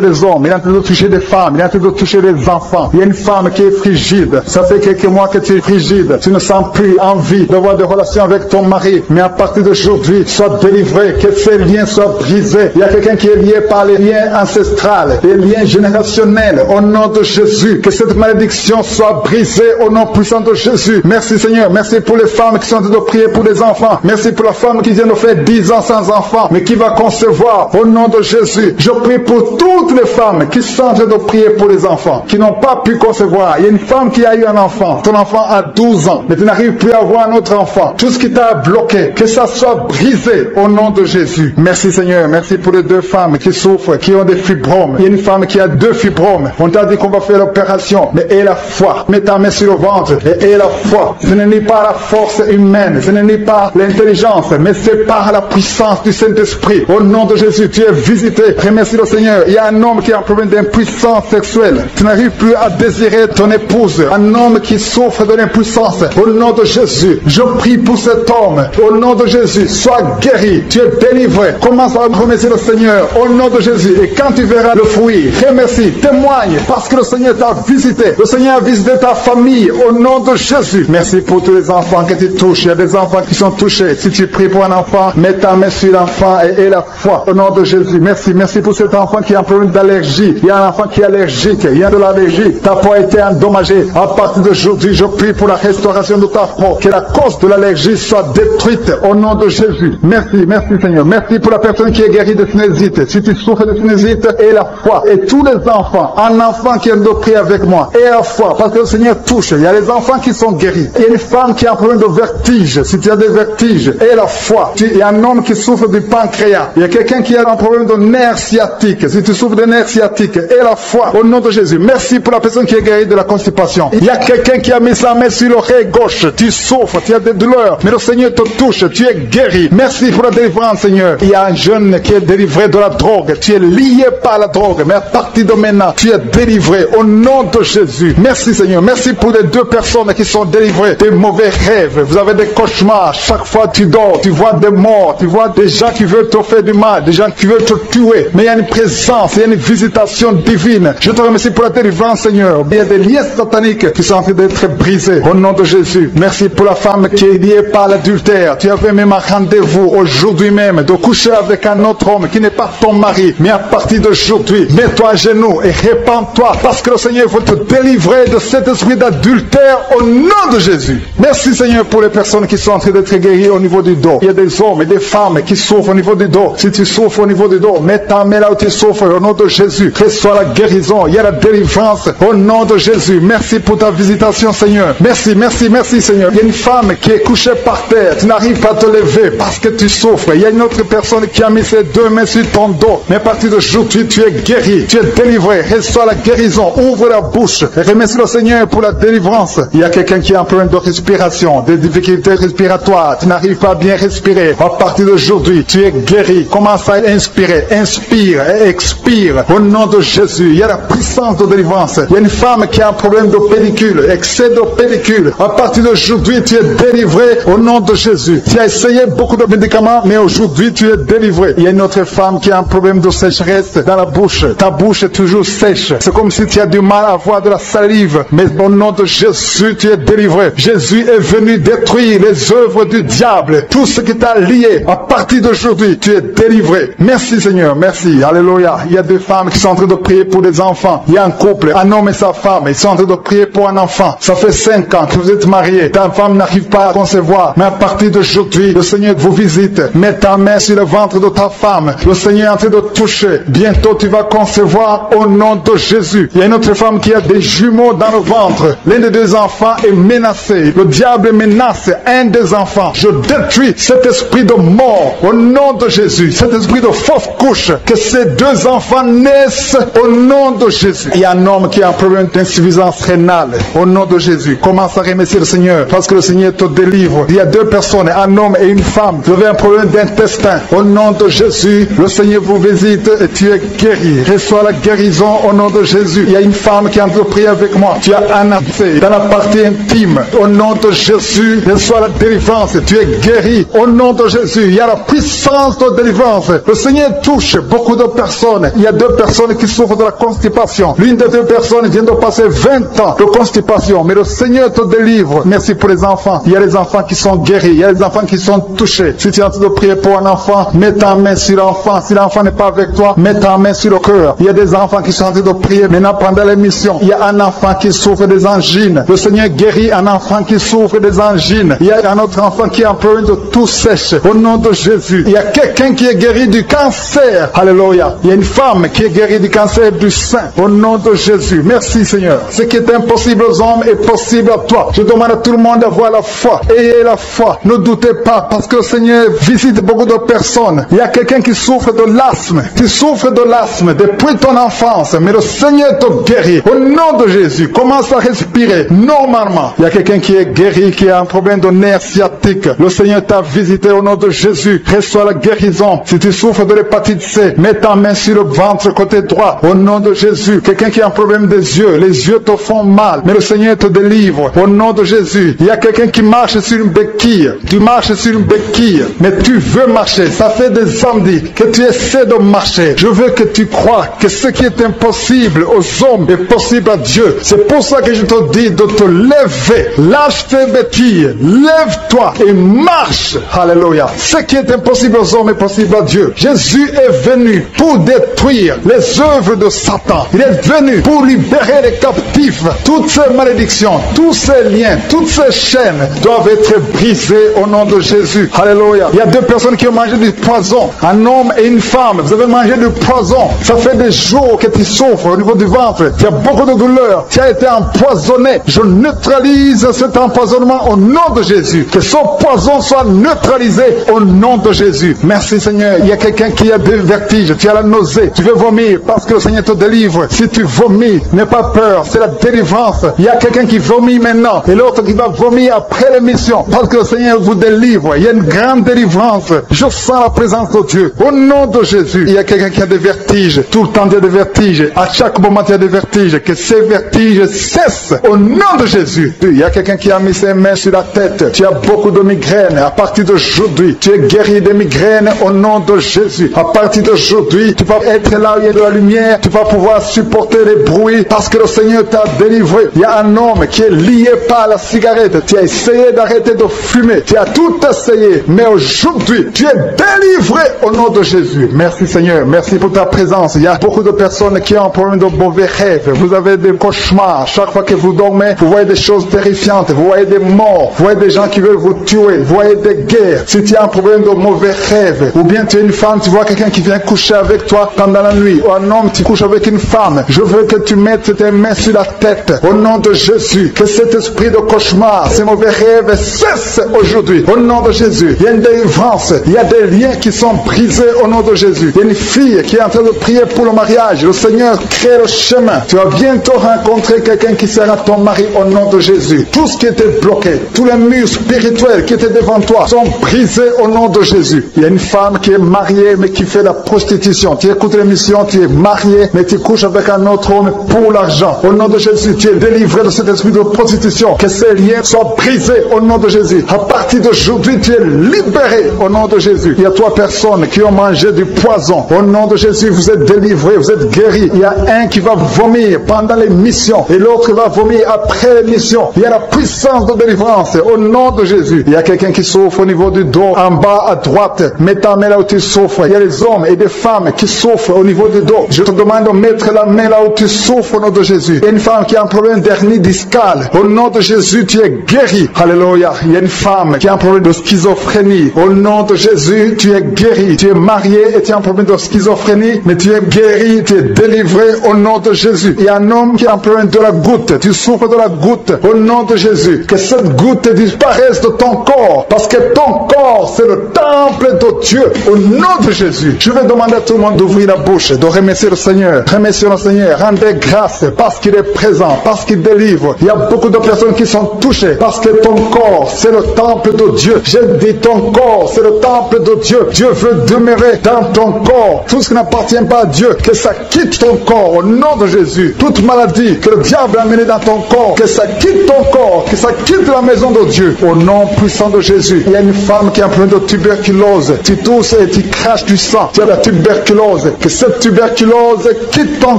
les hommes. Il est en train de toucher des femmes. Il est en train de toucher les enfants. Il y a une femme qui est frigide. Ça fait quelques mois que tu es frigide. Tu ne sens plus envie d'avoir des relations avec ton mari. Mais à partir d'aujourd'hui, sois délivré. Que ces liens soient brisés. Il y a quelqu'un qui est lié par les liens ancestrales, les liens générationnels. Au nom de Jésus, que cette malédiction soit brisée au nom puissant de Jésus. Merci Seigneur. Merci pour les femmes qui sont en train de prier pour les enfants. Merci pour la femme qui vient de faire 10 ans sans enfant, mais qui va concevoir. Au nom de Jésus, je prie pour toutes les femmes qui sont en train de prier pour les enfants, qui n'ont pas pu concevoir. Il y a une femme qui a eu un enfant. Ton enfant a 12 ans, mais tu n'arrives plus à avoir un autre enfant. Tout ce qui t'a bloqué, que ça soit brisé au nom de Jésus. Merci Seigneur. Merci pour les deux femmes qui souffrent, qui ont des fibromes. Il y a une femme qui a 2 fibromes. On t'a dit qu'on va faire l'opération, mais aie la foi. Mets ta main sur le ventre et aie la foi. Ce n'est pas la force humaine, ce n'est pas l'intelligence, mais c'est par la puissance du Saint-Esprit. Au nom de Jésus, tu es visité. Remercie le Seigneur. Il y a un homme qui a un problème d'impuissance sexuelle. Tu n'arrives plus à désirer ton épouse. Un homme qui souffre de l'impuissance. Au nom de Jésus, je prie pour cet homme. Au nom de Jésus, sois guéri. Tu es délivré. Commence à remercier le Seigneur. Au nom de Jésus. Et quand tu verras le fruit, remercie, témoigne, parce que le Seigneur t'a visité. Le Seigneur a visité ta famille. Au nom de Jésus. Merci pour tous les enfants que tu touches. Il y a des enfants qui sont touchés. Si tu pries pour un enfant, mets ta main sur l'enfant et aie la foi. Au nom de Jésus. Merci. Merci pour cet enfant qui a un problème d'allergie. Il y a un enfant qui est allergique. Il y a de l'allergie. Ta peau a été endommagée. À partir d'aujourd'hui, je prie pour la restauration de ta peau. Que la cause de l'allergie soit détruite. Au nom de Jésus. Merci. Merci Seigneur. Merci pour la personne qui est guérie de sinusite. Si tu souffres de sinusite, aie la foi. Et tous les enfants, un enfant qui aime de prier avec moi, aie la foi. Parce que le Seigneur touche. Il y a les enfants qui sont guéris. Il y a une femme qui a un problème de vertige. Si tu as des vertiges, aie la foi. Il y a un homme qui souffre du pancréas. Il y a quelqu'un qui a un problème de nerf sciatique. Si tu souffres de nerf sciatique, aie la foi. Au nom de Jésus. Merci pour la personne qui est guérie de la constipation. Il y a quelqu'un qui a mis sa main sur l'oreille gauche. Tu souffres, tu as des douleurs. Mais le Seigneur te touche. Tu es guéri. Merci pour la délivrance, Seigneur. Il y a un jeune qui est délivré de la drogue. Tu es lié par la drogue. Mais à partir de maintenant, tu es délivré. Au nom de Jésus. Merci, Seigneur. Merci pour les 2 personnes qui sont délivrées des mauvais rêves. Vous avez des cauchemars. Chaque fois tu dors, tu vois des morts. Tu vois des gens qui veulent te faire du mal. Des gens qui veulent te tuer. Mais il y a une présence. Il y a une visitation divine. Je te remercie pour la délivrance, Seigneur. Il y a des liens sataniques qui sont en train d'être brisés. Au nom de Jésus. Merci pour la femme qui est liée par l'adultère. Tu avais même un rendez-vous aujourd'hui même de coucher avec un autre homme qui n'est pas ton mari. Mais à partir d'aujourd'hui, mets-toi à genoux et répands-toi parce que le Seigneur veut te délivrer de cet esprit d'adultère au nom de Jésus. Merci Seigneur pour les personnes qui sont en train d'être guéries au niveau du dos. Il y a des hommes et des femmes qui souffrent au niveau du dos. Si tu souffres au niveau du dos, mets ta main là où tu souffres au nom de Jésus. Reçois la guérison. Il y a la délivrance au nom de Jésus. Merci pour ta visitation Seigneur. Merci, merci, merci Seigneur. Il y a une femme qui est couchée par terre. Tu n'arrives pas à te lever parce que tu souffres. Il y a une autre personne qui a mis ses 2 mains sur ton dos. Mais à partir d'aujourd'hui, tu es guéri. Tu es délivré. Reçois la guérison. Ouvre la bouche. Et remercie le Seigneur pour la délivrance. Il y a quelqu'un qui a un problème de respiration, des difficultés respiratoires. Tu n'arrives pas à bien respirer. À partir d'aujourd'hui, tu es guéri. Commence à inspirer. Inspire et expire. Au nom de Jésus, il y a la puissance de délivrance. Il y a une femme qui a un problème de pellicule, excès de pellicule. À partir d'aujourd'hui, tu es délivré au nom de Jésus. Tu as essayé beaucoup de médicaments, mais aujourd'hui, tu es délivré. Il y a une autre femme qui a un problème de sécheresse dans la bouche. Ta bouche est toujours sèche. C'est comme si tu as du mal à avoir de la salive. Mais au nom de Jésus, Jésus, tu es délivré. Jésus est venu détruire les œuvres du diable. Tout ce qui t'a lié, à partir d'aujourd'hui, tu es délivré. Merci Seigneur, merci. Alléluia. Il y a deux femmes qui sont en train de prier pour des enfants. Il y a un couple, un homme et sa femme. Ils sont en train de prier pour un enfant. Ça fait 5 ans que vous êtes mariés. Ta femme n'arrive pas à concevoir. Mais à partir d'aujourd'hui, le Seigneur vous visite. Mets ta main sur le ventre de ta femme. Le Seigneur est en train de toucher. Bientôt, tu vas concevoir au nom de Jésus. Il y a une autre femme qui a des jumeaux dans le ventre. L'un des deux enfants est menacé. Le diable menace un des enfants. Je détruis cet esprit de mort au nom de Jésus. Cet esprit de fausse couche. Que ces deux enfants naissent au nom de Jésus. Il y a un homme qui a un problème d'insuffisance rénale. Au nom de Jésus. Commence à remercier le Seigneur parce que le Seigneur te délivre. Il y a deux personnes, un homme et une femme. Vous avez un problème d'intestin. Au nom de Jésus, le Seigneur vous visite et tu es guéri. Reçois la guérison au nom de Jésus. Il y a une femme qui est en train de prier avec moi. Tu as un abcès dans la partie intime. Au nom de Jésus, reçois la délivrance. Tu es guéri. Au nom de Jésus, il y a la puissance de délivrance. Le Seigneur touche beaucoup de personnes. Il y a deux personnes qui souffrent de la constipation. L'une des deux personnes vient de passer 20 ans de constipation. Mais le Seigneur te délivre. Merci pour les enfants. Il y a les enfants qui sont guéris. Il y a les enfants qui sont touchés. Si tu es en train de prier pour un enfant, mets ta main sur l'enfant. Si l'enfant n'est pas avec toi, mets ta main sur le cœur. Il y a des enfants qui sont en train de prier. Maintenant, pendant l'émission, il y a un enfant qui souffre des angines. Le Seigneur guérit un enfant qui souffre des angines. Il y a un autre enfant qui est en problème de tout sèche. Au nom de Jésus. Il y a quelqu'un qui est guéri du cancer. Alléluia. Il y a une femme qui est guérie du cancer du sein. Au nom de Jésus. Merci Seigneur. Ce qui est impossible aux hommes est possible à toi. Je demande à tout le monde d'avoir la foi. Ayez la foi. Ne doutez pas parce que le Seigneur visite beaucoup de personnes. Il y a quelqu'un qui souffre de l'asthme. Tu souffres de l'asthme depuis ton enfance. Mais le Seigneur te guérit. Au nom de Jésus, commence à respirer normalement. Il y a quelqu'un qui est guéri, qui a un problème de nerf sciatique. Le Seigneur t'a visité au nom de Jésus. Reçois la guérison. Si tu souffres de l'hépatite C, mets ta main sur le ventre côté droit. Au nom de Jésus. Quelqu'un qui a un problème des yeux. Les yeux te font mal. Mais le Seigneur te délivre. Au nom de Jésus. Il y a quelqu'un qui marche sur une béquille. Tu marches sur une béquille. Mais tu veux marcher. Ça fait des années que tu essaies de marcher. Je veux que tu crois que ce qui est impossible aux hommes est possible à Dieu. C'est pour ça que je te dis de te lever. Lâche tes béquilles. Lève-toi et marche. Alléluia. Ce qui est impossible aux hommes est possible à Dieu. Jésus est venu pour détruire les œuvres de Satan. Il est venu pour libérer les captifs. Toutes ces malédictions, tous ces liens, toutes ces chaînes doivent être brisées au nom de Jésus. Alléluia. Il y a deux personnes qui ont mangé du poison. Un homme et une femme. Vous avez mangé du poison. Ça fait des jours que tu souffres au niveau du ventre. Il y a beaucoup de douleur. Tu as été empoisonné. Je neutralise cet empoisonnement au nom de Jésus. Que ce poison soit neutralisé au nom de Jésus. Merci Seigneur. Il y a quelqu'un qui a des vertiges. Tu as la nausée. Tu veux vomir parce que le Seigneur te délivre. Si tu vomis, n'aie pas peur. C'est la délivrance. Il y a quelqu'un qui vomit maintenant et l'autre qui va vomir après l'émission parce que le Seigneur vous délivre. Il y a une grande délivrance. Je sens la présence de Dieu. Au nom de Jésus. Il y a quelqu'un qui a des vertiges. Tout le temps il y a des vertiges. À chaque moment il y a des vertiges. Que ces vertiges cessent au nom de Jésus. Il y a quelqu'un qui a mis ses mains sur la tête. Tu as beaucoup de migraines. À partir d'aujourd'hui, tu es guéri des migraines au nom de Jésus. À partir d'aujourd'hui, tu vas être là où il y a de la lumière. Tu vas pouvoir supporter les bruits parce que le Seigneur t'a délivré. Il y a un homme qui est lié par la cigarette. Tu as essayé d'arrêter de fumer. Tu as tout essayé. Mais aujourd'hui, tu es délivré au nom de Jésus. Merci Seigneur. Merci pour ta présence. Il y a beaucoup de personnes qui ont un problème de mauvais rêves. Vous avez des cauchemars. Chaque fois que vous dormez, vous voyez des choses terrifiantes. Vous voyez des morts. Vous voyez des gens qui veulent vous tuer. Vous voyez des guerres. Si tu as un problème de mauvais rêves, ou bien tu es une femme, tu vois quelqu'un qui vient coucher avec toi pendant la nuit, ou un homme qui couche avec une femme, je veux que tu mettes tes mains sur la tête. Au nom de Jésus, que cet esprit de cauchemar, ces mauvais rêves cessent aujourd'hui. Au nom de Jésus, il y a une délivrance. Il y a des liens qui sont brisés au nom de Jésus. Il y a une fille qui est en train de prier pour le mariage. Le Seigneur crée le chemin. Tu vas bientôt rencontrer quelqu'un qui sera ton mari au nom de Jésus. Tout ce qui était bloqué, tous les murs spirituels qui étaient devant toi sont brisés au nom de Jésus. Il y a une femme qui est mariée mais qui fait la prostitution. Tu écoutes l'émission, tu es marié mais tu couches avec un autre homme pour l'argent. Au nom de Jésus, tu es délivré de cet esprit de prostitution. Que ces liens soient brisés au nom de Jésus. À partir d'aujourd'hui, tu es libéré au nom de Jésus. Il y a 3 personnes qui ont mangé du poison. Au nom de Jésus, vous êtes délivrés, vous êtes guéris. Il y a un qui va vomir pendant l'émission et l'autre va vomir après rémission. Il y a la puissance de délivrance au nom de Jésus. Il y a quelqu'un qui souffre au niveau du dos, en bas à droite. Mets ta main là où tu souffres. Il y a des hommes et des femmes qui souffrent au niveau du dos. Je te demande de mettre la main là où tu souffres au nom de Jésus. Il y a une femme qui a un problème d'hernie discale. Au nom de Jésus, tu es guéri. Alléluia. Il y a une femme qui a un problème de schizophrénie. Au nom de Jésus, tu es guéri. Tu es marié et tu as un problème de schizophrénie, mais tu es guéri, tu es délivré au nom de Jésus. Il y a un homme qui a un problème de la goutte. Tu souffres de la goutte au nom de Jésus. Que cette goutte disparaisse de ton corps, parce que ton corps, c'est le temple de Dieu. Au nom de Jésus, je vais demander à tout le monde d'ouvrir la bouche, de remercier le Seigneur. Remercier le Seigneur. Rendez grâce parce qu'il est présent, parce qu'il délivre. Il y a beaucoup de personnes qui sont touchées parce que ton corps, c'est le temple de Dieu. J'ai dit ton corps, c'est le temple de Dieu. Dieu veut demeurer dans ton corps. Tout ce qui n'appartient pas à Dieu, que ça quitte ton corps au nom de Jésus. Toute maladie que le diable a menée dans ton corps, que ça quitte ton corps, que ça quitte la maison de Dieu au nom puissant de Jésus. Il y a une femme qui a un problème de tuberculose. Tu tousses et tu craches du sang. Tu as la tuberculose. Que cette tuberculose quitte ton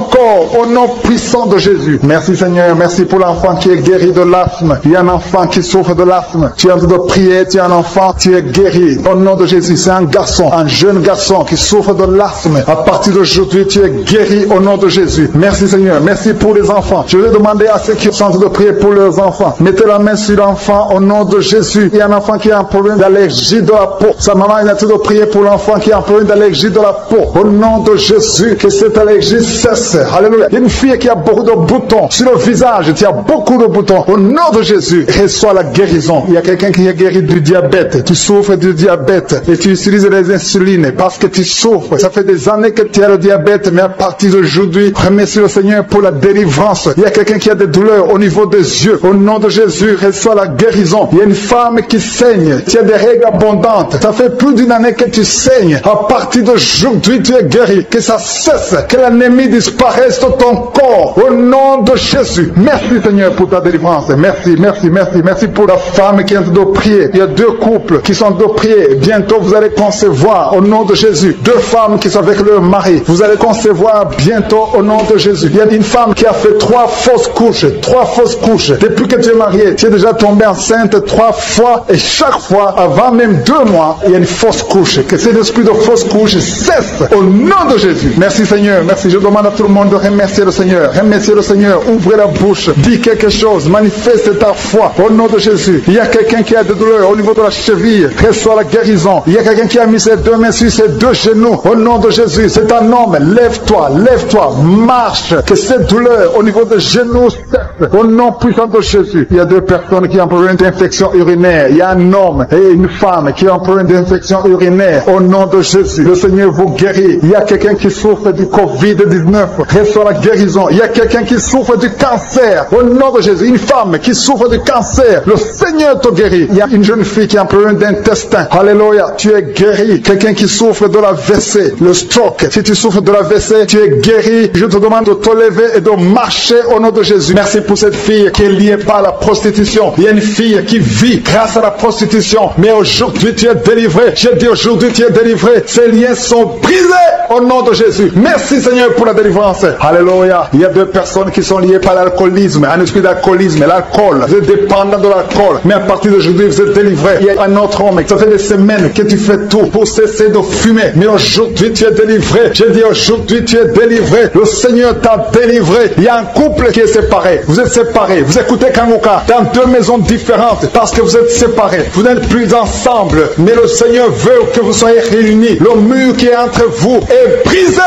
corps au nom puissant de Jésus. Merci Seigneur. Merci pour l'enfant qui est guéri de l'asthme. Il y a un enfant qui souffre de l'asthme. Tu es en train de prier. Tu es un enfant. Tu es guéri. Au nom de Jésus. C'est un garçon, un jeune garçon qui souffre de l'asthme. À partir d'aujourd'hui, tu es guéri au nom de Jésus. Merci Seigneur. Merci pour les enfants. Je vais demander à ceux qui sont en train de prier pour leurs enfants. Mettez la main sur l'enfant au nom de Jésus. Il y a un enfant qui a un problème d'allergie de la peau. Sa maman est en train de prier pour l'enfant qui a un problème d'allergie de la peau. Au nom de Jésus, que cette allergie cesse. Alléluia. Il y a une fille qui a beaucoup de boutons sur le visage. Tu as beaucoup de boutons. Au nom de Jésus, reçois la guérison. Il y a quelqu'un qui est guéri du diabète. Tu souffres du diabète et tu utilises les insulines parce que tu souffres. Ça fait des années que tu as le diabète, mais à partir d'aujourd'hui, remercie le Seigneur pour la délivrance. Il y a quelqu'un qui a des douleurs au niveau des yeux. Au nom de Jésus, reçois la guérison. Il y a une femme qui saigne. Tu as des règles abondantes. Ça fait plus d'une année que tu saignes. À partir d'aujourd'hui, tu es guéri. Que ça cesse. Que l'ennemi disparaisse de ton corps. Au nom de Jésus. Merci Seigneur pour ta délivrance. Merci, merci, merci. Merci pour la femme qui est en train de prier. Il y a deux couples qui sont en train de prier. Bientôt, vous allez concevoir au nom de Jésus. Deux femmes qui sont avec leur mari. Vous allez concevoir bientôt au nom de Jésus. Il y a une femme qui a fait 3 fausses couches. 3 fausses couches. Depuis que tu es marié, tu es déjà tombé enceinte 3 fois. Et chaque fois, avant même 2 mois, il y a une fausse couche. Que cet esprit de fausse couche cesse au nom de Jésus. Merci Seigneur. Merci. Je demande à tout le monde de remercier le Seigneur. Remercier le Seigneur. Ouvrez la bouche. Dis quelque chose. Manifeste ta foi au nom de Jésus. Il y a quelqu'un qui a des douleurs au niveau de la cheville. Reçois la guérison. Il y a quelqu'un qui a mis ses 2 mains sur ses 2 genoux. Au nom de Jésus. C'est un homme. Lève-toi. Lève-toi. Marche. Que cette douleur au niveau des genoux cesse. Au nom puissant de Jésus. Il y a 2 personnes qui ont un problème d'infection urinaire. Il y a un homme et une femme qui ont un problème d'infection urinaire. Au nom de Jésus. Le Seigneur vous guérit. Il y a quelqu'un qui souffre du Covid-19. Reçois la guérison. Il y a quelqu'un qui souffre du cancer. Au nom de Jésus. Une femme qui souffre du cancer. Le Seigneur te guérit. Il y a une jeune fille qui a un problème d'intestin. Alléluia. Tu es guéri. Quelqu'un qui souffre de la WC. Le stroke. Si tu souffres de la WC, tu es guéri. Je te demande de te lever et de marcher au nom de Jésus. Merci pour cette fille qui est liée par la prostitution. Il y a une fille qui vit grâce à la prostitution. Mais aujourd'hui, tu es délivré. J'ai dit aujourd'hui, tu es délivré. Ces liens sont brisés au nom de Jésus. Merci Seigneur pour la délivrance. Alléluia. Il y a 2 personnes qui sont liées par l'alcoolisme. Un esprit d'alcoolisme. L'alcool. Vous êtes dépendant de l'alcool. Mais à partir d'aujourd'hui, vous êtes délivré. Il y a un autre homme. Ça fait des semaines que tu fais tout pour cesser de fumer. Mais aujourd'hui, tu es délivré. J'ai dit aujourd'hui, tu es délivré. Le Seigneur t'a délivré. Il y a un couple qui est séparé. Vous êtes séparés. Vous écoutez Kanguka dans 2 maisons différentes parce que vous êtes séparés. Vous n'êtes plus ensemble. Mais le Seigneur veut que vous soyez réunis. Le mur qui est entre vous est brisé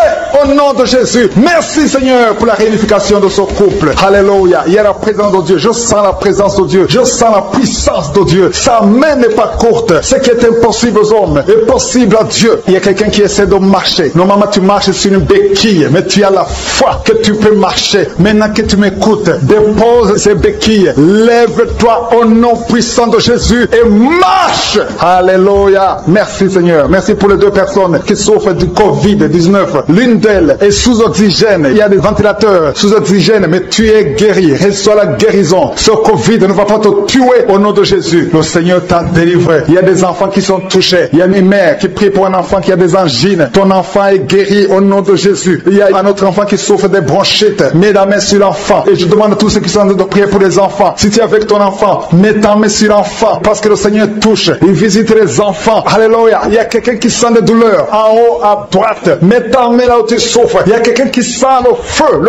au nom de Jésus. Merci Seigneur pour la réunification de ce couple. Alléluia. Il y a la présence de Dieu. Je sens la présence de Dieu. Je sens la puissance de Dieu. Sa main n'est pas courte. Ce qui est impossible aux hommes est possible à Dieu. Il y a quelqu'un qui essaie de marcher. Normalement, tu marches sur une béquille, mais tu as la foi que tu peux marcher. Maintenant que tu m'écoutes, dépose ces béquilles. Lève-toi au nom puissant de Jésus et marche. Alléluia. Merci Seigneur. Merci pour les 2 personnes qui souffrent du Covid-19. L'une d'elles est sous oxygène. Il y a des ventilateurs sous oxygène, mais tu es guéri. Reçois la guérison. Ce Covid ne va pas te tuer au nom de Jésus. Le Seigneur t'a délivré. Il y a des enfants qui sont touchés. Il y a une mère qui prie pour un enfant qui a des angines. Ton enfant est guéri au nom de Jésus. Il y a un autre enfant qui souffre des bronchites. Mets la main sur l'enfant. Et je demande à tous ceux qui sont train de prier pour les enfants, si tu es avec ton enfant, mets ta main sur l'enfant, parce que le Seigneur touche, il visite les enfants. Alléluia. Il y a quelqu'un qui sent des douleurs en haut à droite. Mets ta main là où tu souffres. Il y a quelqu'un qui sent le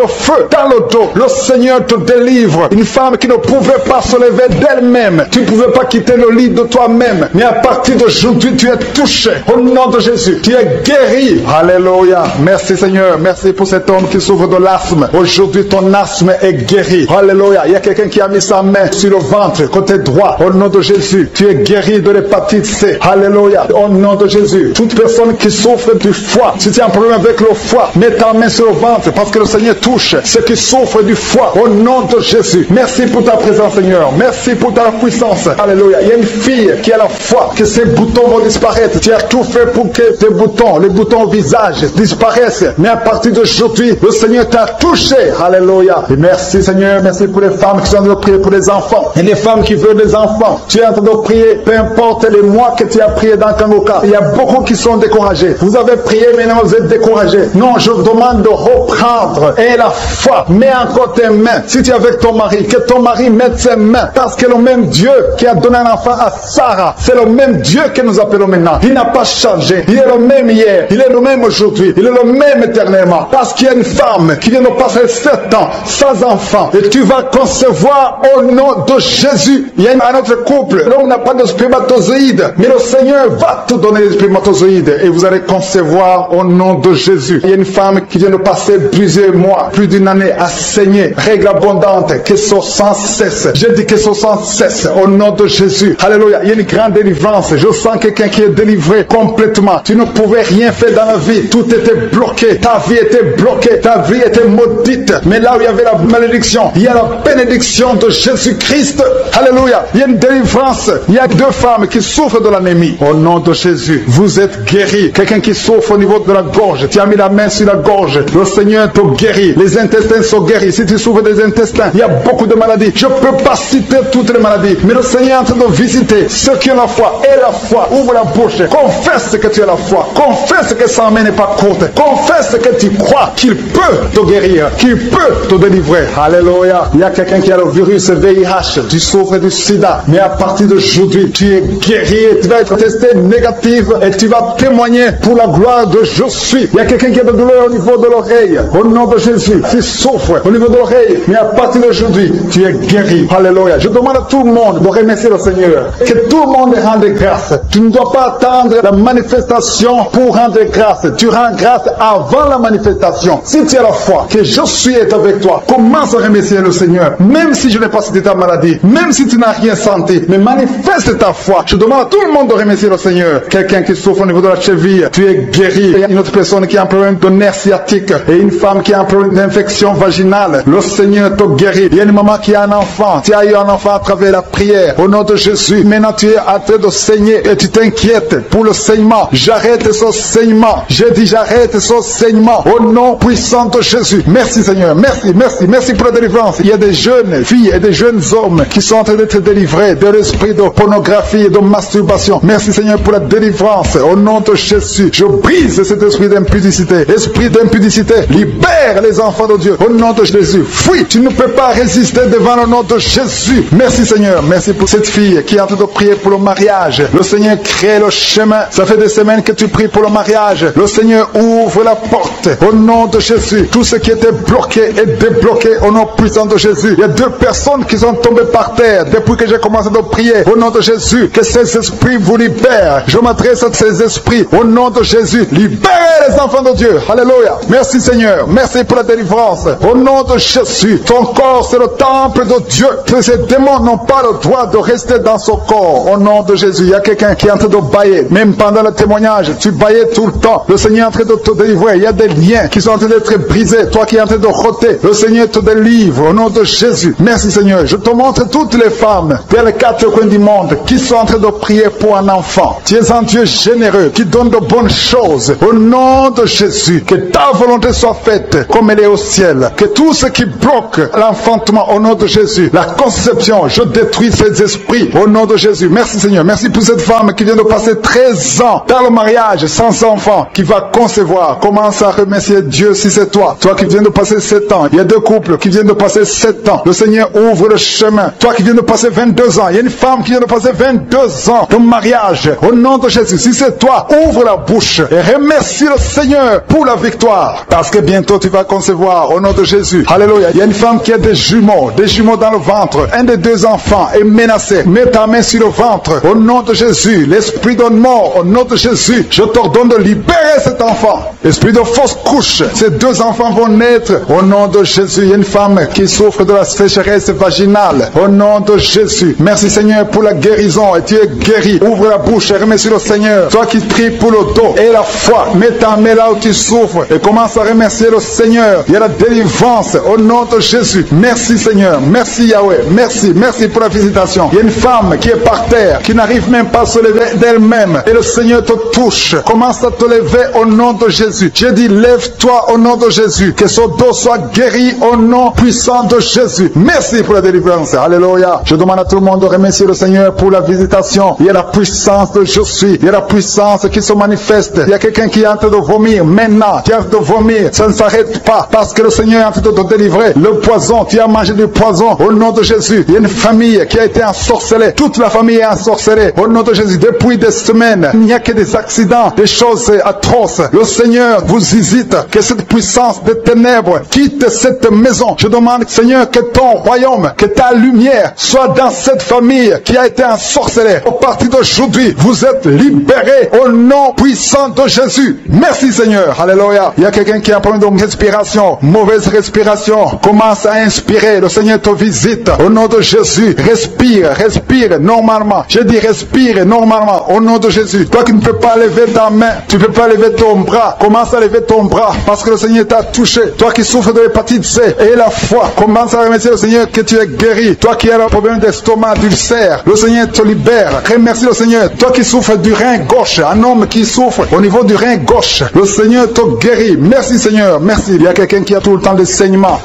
feu dans le dos. Le Seigneur te délivre. Une femme qui ne pouvait pas se lever d'elle-même. Tu ne pouvais pas quitter le lit de toi-même. Mais à partir d'aujourd'hui, tu es touché. Au nom de Jésus, tu es guéri. Alléluia. Merci Seigneur. Merci pour cet homme qui souffre de l'asthme. Aujourd'hui, ton asthme est guéri. Alléluia. Il y a quelqu'un qui a mis sa main sur le ventre, côté droit. Au nom de Jésus, tu es guéri de l'hépatite C. Alléluia. Au nom de Jésus. Toute personne qui souffre du foie, si tu as un problème avec le foie, mets ta main sur le ventre, parce que le Seigneur touche ceux qui souffrent du foie. Au nom de Jésus. Merci pour ta présence, Seigneur. Merci pour ta puissance. Alléluia. Il y a une fille qui a la foi que ses boutons vont disparaître. Tu as tout fait pour que tes boutons, les boutons au visage, disparaissent. Mais à partir d'aujourd'hui, le Seigneur t'a touché. Alléluia. Et merci, Seigneur. Merci pour les femmes qui sont en train de prier pour les enfants. Et les femmes qui veulent des enfants. Tu es en train de prier, peu importe les mois que tu as prié dans Kanguka. Il y a beaucoup qui sont découragés. Vous avez prié, maintenant vous êtes découragés. Non, je vous demande de reprendre. Et la foi, mets encore tes mains. Si tu es avec ton mari, que ton mari mette ses mains. Parce que le même Dieu qui a donné un enfant à Sarah, c'est le même Dieu que nous appelons maintenant. Il n'a pas changé. Il est le même hier. Il est le même aujourd'hui. Il est le même éternellement. Parce qu'il y a une femme qui vient de passer 7 ans sans enfant. Et tu vas concevoir au nom de Jésus. Il y a un autre couple. L'homme n'a pas de spermatozoïdes. Mais le Seigneur va te donner les spermatozoïdes. Et vous allez concevoir au nom de Jésus. Il y a une femme qui vient de passer plusieurs mois, plus d'une année à saigner. Règle abondante. Que ce sang cesse. Je dis que ce sang cesse au nom de Jésus. Alléluia. Il y a une grande délivrance. Je sens quelqu'un qui est délivré complètement. Tu ne pouvais rien faire dans la vie. Tout était bloqué. Ta vie était bloquée. Ta vie était maudite. Mais là où il y avait la malédiction, il y a la bénédiction de Jésus-Christ. Alléluia. Il y a une délivrance. Il y a 2 femmes qui souffrent de l'anémie. Au nom de Jésus, vous êtes guéris. Quelqu'un qui souffre au niveau de la gorge. Tu as mis la main sur la gorge. Le Seigneur te guérit. Les intestins sont guéris. Si tu souffres des intestins, il y a beaucoup de maladies. Je ne peux pas citer toutes les maladies. Mais le Seigneur est en train de visiter ceux qui ont la foi. Et la foi. Ouvre la bouche. Confesse que tu as la foi. Confesse que sa main n'est pas courte. Confesse que tu crois qu'il peut te guérir. Qu'il peut te délivrer. Alléluia. Il y a quelqu'un qui a le virus VIH. Tu souffres du sida. Mais à partir d'aujourd'hui, tu es guéri. Tu vas être testé négatif. Et tu vas témoigner pour la gloire de je suis. Il y a quelqu'un qui a de douleur au niveau de l'oreille. Au nom de Jésus. Tu souffres au niveau de l'oreille. Mais à partir d'aujourd'hui, tu es guéri. Alléluia. Je demande à tout le monde de remercier le Seigneur. Que tout le monde rende grâce. Tu ne dois pas attendre la manifestation pour rendre grâce. Tu rends grâce avant la manifestation. Si tu as la foi, que je suis avec toi, commence à remercier le Seigneur. Même si je n'ai pas cité ta maladie, même si tu n'as rien senti, mais manifeste ta foi. Je demande à tout le monde de remercier le Seigneur. Quelqu'un qui souffre au niveau de la cheville, tu es guéri. Il y a une autre personne qui a un problème de nerf sciatique et une femme qui a un problème d'infection vaginale. Le Seigneur te guérit. Il y a une maman qui a un enfant. Tu as eu un enfant à travers la prière. Au nom de Jésus. Maintenant tu es en train de saigner et tu t'inquiètes pour le saignement. J'arrête ce saignement. J'ai dit j'arrête ce saignement. Au nom puissant de Jésus. Merci Seigneur. Merci, merci, merci pour la délivrance. Il y a des jeunes filles et des jeunes hommes qui sont en train d'être délivrés de l'esprit de pornographie et de masturbation. Merci Seigneur pour la délivrance. Au nom de Jésus. Je brise cet esprit d'impudicité. Esprit d'impudicité. Libère les enfants de Dieu. Au nom de Jésus. Fuis. Tu ne peux pas résister devant le nom de Jésus. Merci Seigneur. Merci pour cette fille qui est en train de prier pour le mariage. Le Seigneur crée le chemin. Ça fait des semaines que tu pries pour le mariage. Le Seigneur ouvre la porte. Au nom de Jésus. Tout ce qui était bloqué est débloqué au nom puissant de Jésus. Il y a 2 personnes qui sont tombées par terre depuis que j'ai commencé à prier. Au nom de Jésus. Que ces esprits vous libèrent. Je m'adresse à ces esprits. Au nom de Jésus. Libérez les enfants de Dieu. Alléluia. Merci Seigneur. Merci pour la délivrance. Au nom de Jésus. Ton corps c'est le temple de Dieu. Que ces démons n'ont pas le droit de rester dans son corps. Au nom de Jésus. Il y a quelqu'un qui est en train de bailler. Même pendant le témoignage, tu baillais tout le temps. Le Seigneur est en train de te délivrer. Il y a des liens qui sont en train d'être brisés. Toi qui es en train de roter. Le Seigneur te délivre. Au nom de Jésus. Merci Seigneur. Je te montre toutes les femmes vers les 4 coins du monde qui sont en train de prier pour un enfant. Tu es un Dieu généreux qui donne de bonnes choses. Au nom de Jésus. Que ta volonté soit faite comme elle est au ciel. Que tout ce qui bloque l'enfantement au nom de Jésus, la conception, je détruis ces esprits au nom de Jésus. Merci Seigneur. Merci pour cette femme qui vient de passer 13 ans dans le mariage sans enfant, qui va concevoir. Commence à remercier Dieu si c'est toi. Toi qui viens de passer 7 ans. Il y a 2 couples qui viennent de passer 7 27 ans. Le Seigneur ouvre le chemin. Toi qui viens de passer 22 ans, il y a une femme qui vient de passer 22 ans de mariage. Au nom de Jésus, si c'est toi, ouvre la bouche et remercie le Seigneur pour la victoire. Parce que bientôt tu vas concevoir au nom de Jésus. Alléluia. Il y a une femme qui a des jumeaux dans le ventre. Un des deux enfants est menacé. Mets ta main sur le ventre. Au nom de Jésus, l'esprit de mort, au nom de Jésus, je t'ordonne de libérer cet enfant. Esprit de fausse couche, ces deux enfants vont naître. Au nom de Jésus, il y a une femme qui souffre de la sécheresse vaginale. Au nom de Jésus, merci Seigneur pour la guérison. Et tu es guéri. Ouvre la bouche et remercie le Seigneur. Toi qui pries pour le dos et la foi, mets ta main là où tu souffres et commence à remercier le Seigneur. Il y a la délivrance au nom de Jésus. Merci Seigneur. Merci Yahweh. Merci pour la visitation. Il y a une femme qui est par terre, qui n'arrive même pas à se lever d'elle-même. Et le Seigneur te touche. Commence à te lever au nom de Jésus. J'ai dit, lève-toi au nom de Jésus. Que son dos soit guéri au nom puissant de Jésus. Merci pour la délivrance. Alléluia. Je demande à tout le monde de remercier le Seigneur pour la visitation. Il y a la puissance de je suis. Il y a la puissance qui se manifeste. Il y a quelqu'un qui est en train de vomir maintenant. Qui est en train de vomir. Ça ne s'arrête pas. Parce que le Seigneur est en train de te délivrer. Le poison. Tu as mangé du poison. Au nom de Jésus. Il y a une famille qui a été ensorcelée. Toute la famille est ensorcelée. Au nom de Jésus. Depuis des semaines. Il n'y a que des accidents. Des choses atroces. Le Seigneur vous visite. Que cette puissance des ténèbres quitte cette maison. Je demande, Seigneur, que ton royaume, que ta lumière soit dans cette famille qui a été ensorcelée. Au partir d'aujourd'hui, vous êtes libérés au nom puissant de Jésus. Merci Seigneur. Alléluia. Il y a quelqu'un qui a un problème de respiration. Mauvaise respiration. Commence à inspirer. Le Seigneur te visite. Au nom de Jésus. Respire normalement. Je dis respire normalement. Au nom de Jésus. Toi qui ne peux pas lever ta main, tu ne peux pas lever ton bras. Commence à lever ton bras parce que le Seigneur t'a touché. Toi qui souffres de l'hépatite C et la foi, commence à remercier le Seigneur que tu es guéri. Toi qui as un problème d'estomac, d'ulcère, le Seigneur te libère. Remercie le Seigneur. Toi qui souffres du rein gauche, un homme qui souffre au niveau du rein gauche, le Seigneur te guérit. Merci Seigneur, merci. Il y a quelqu'un qui a tout le temps des saignements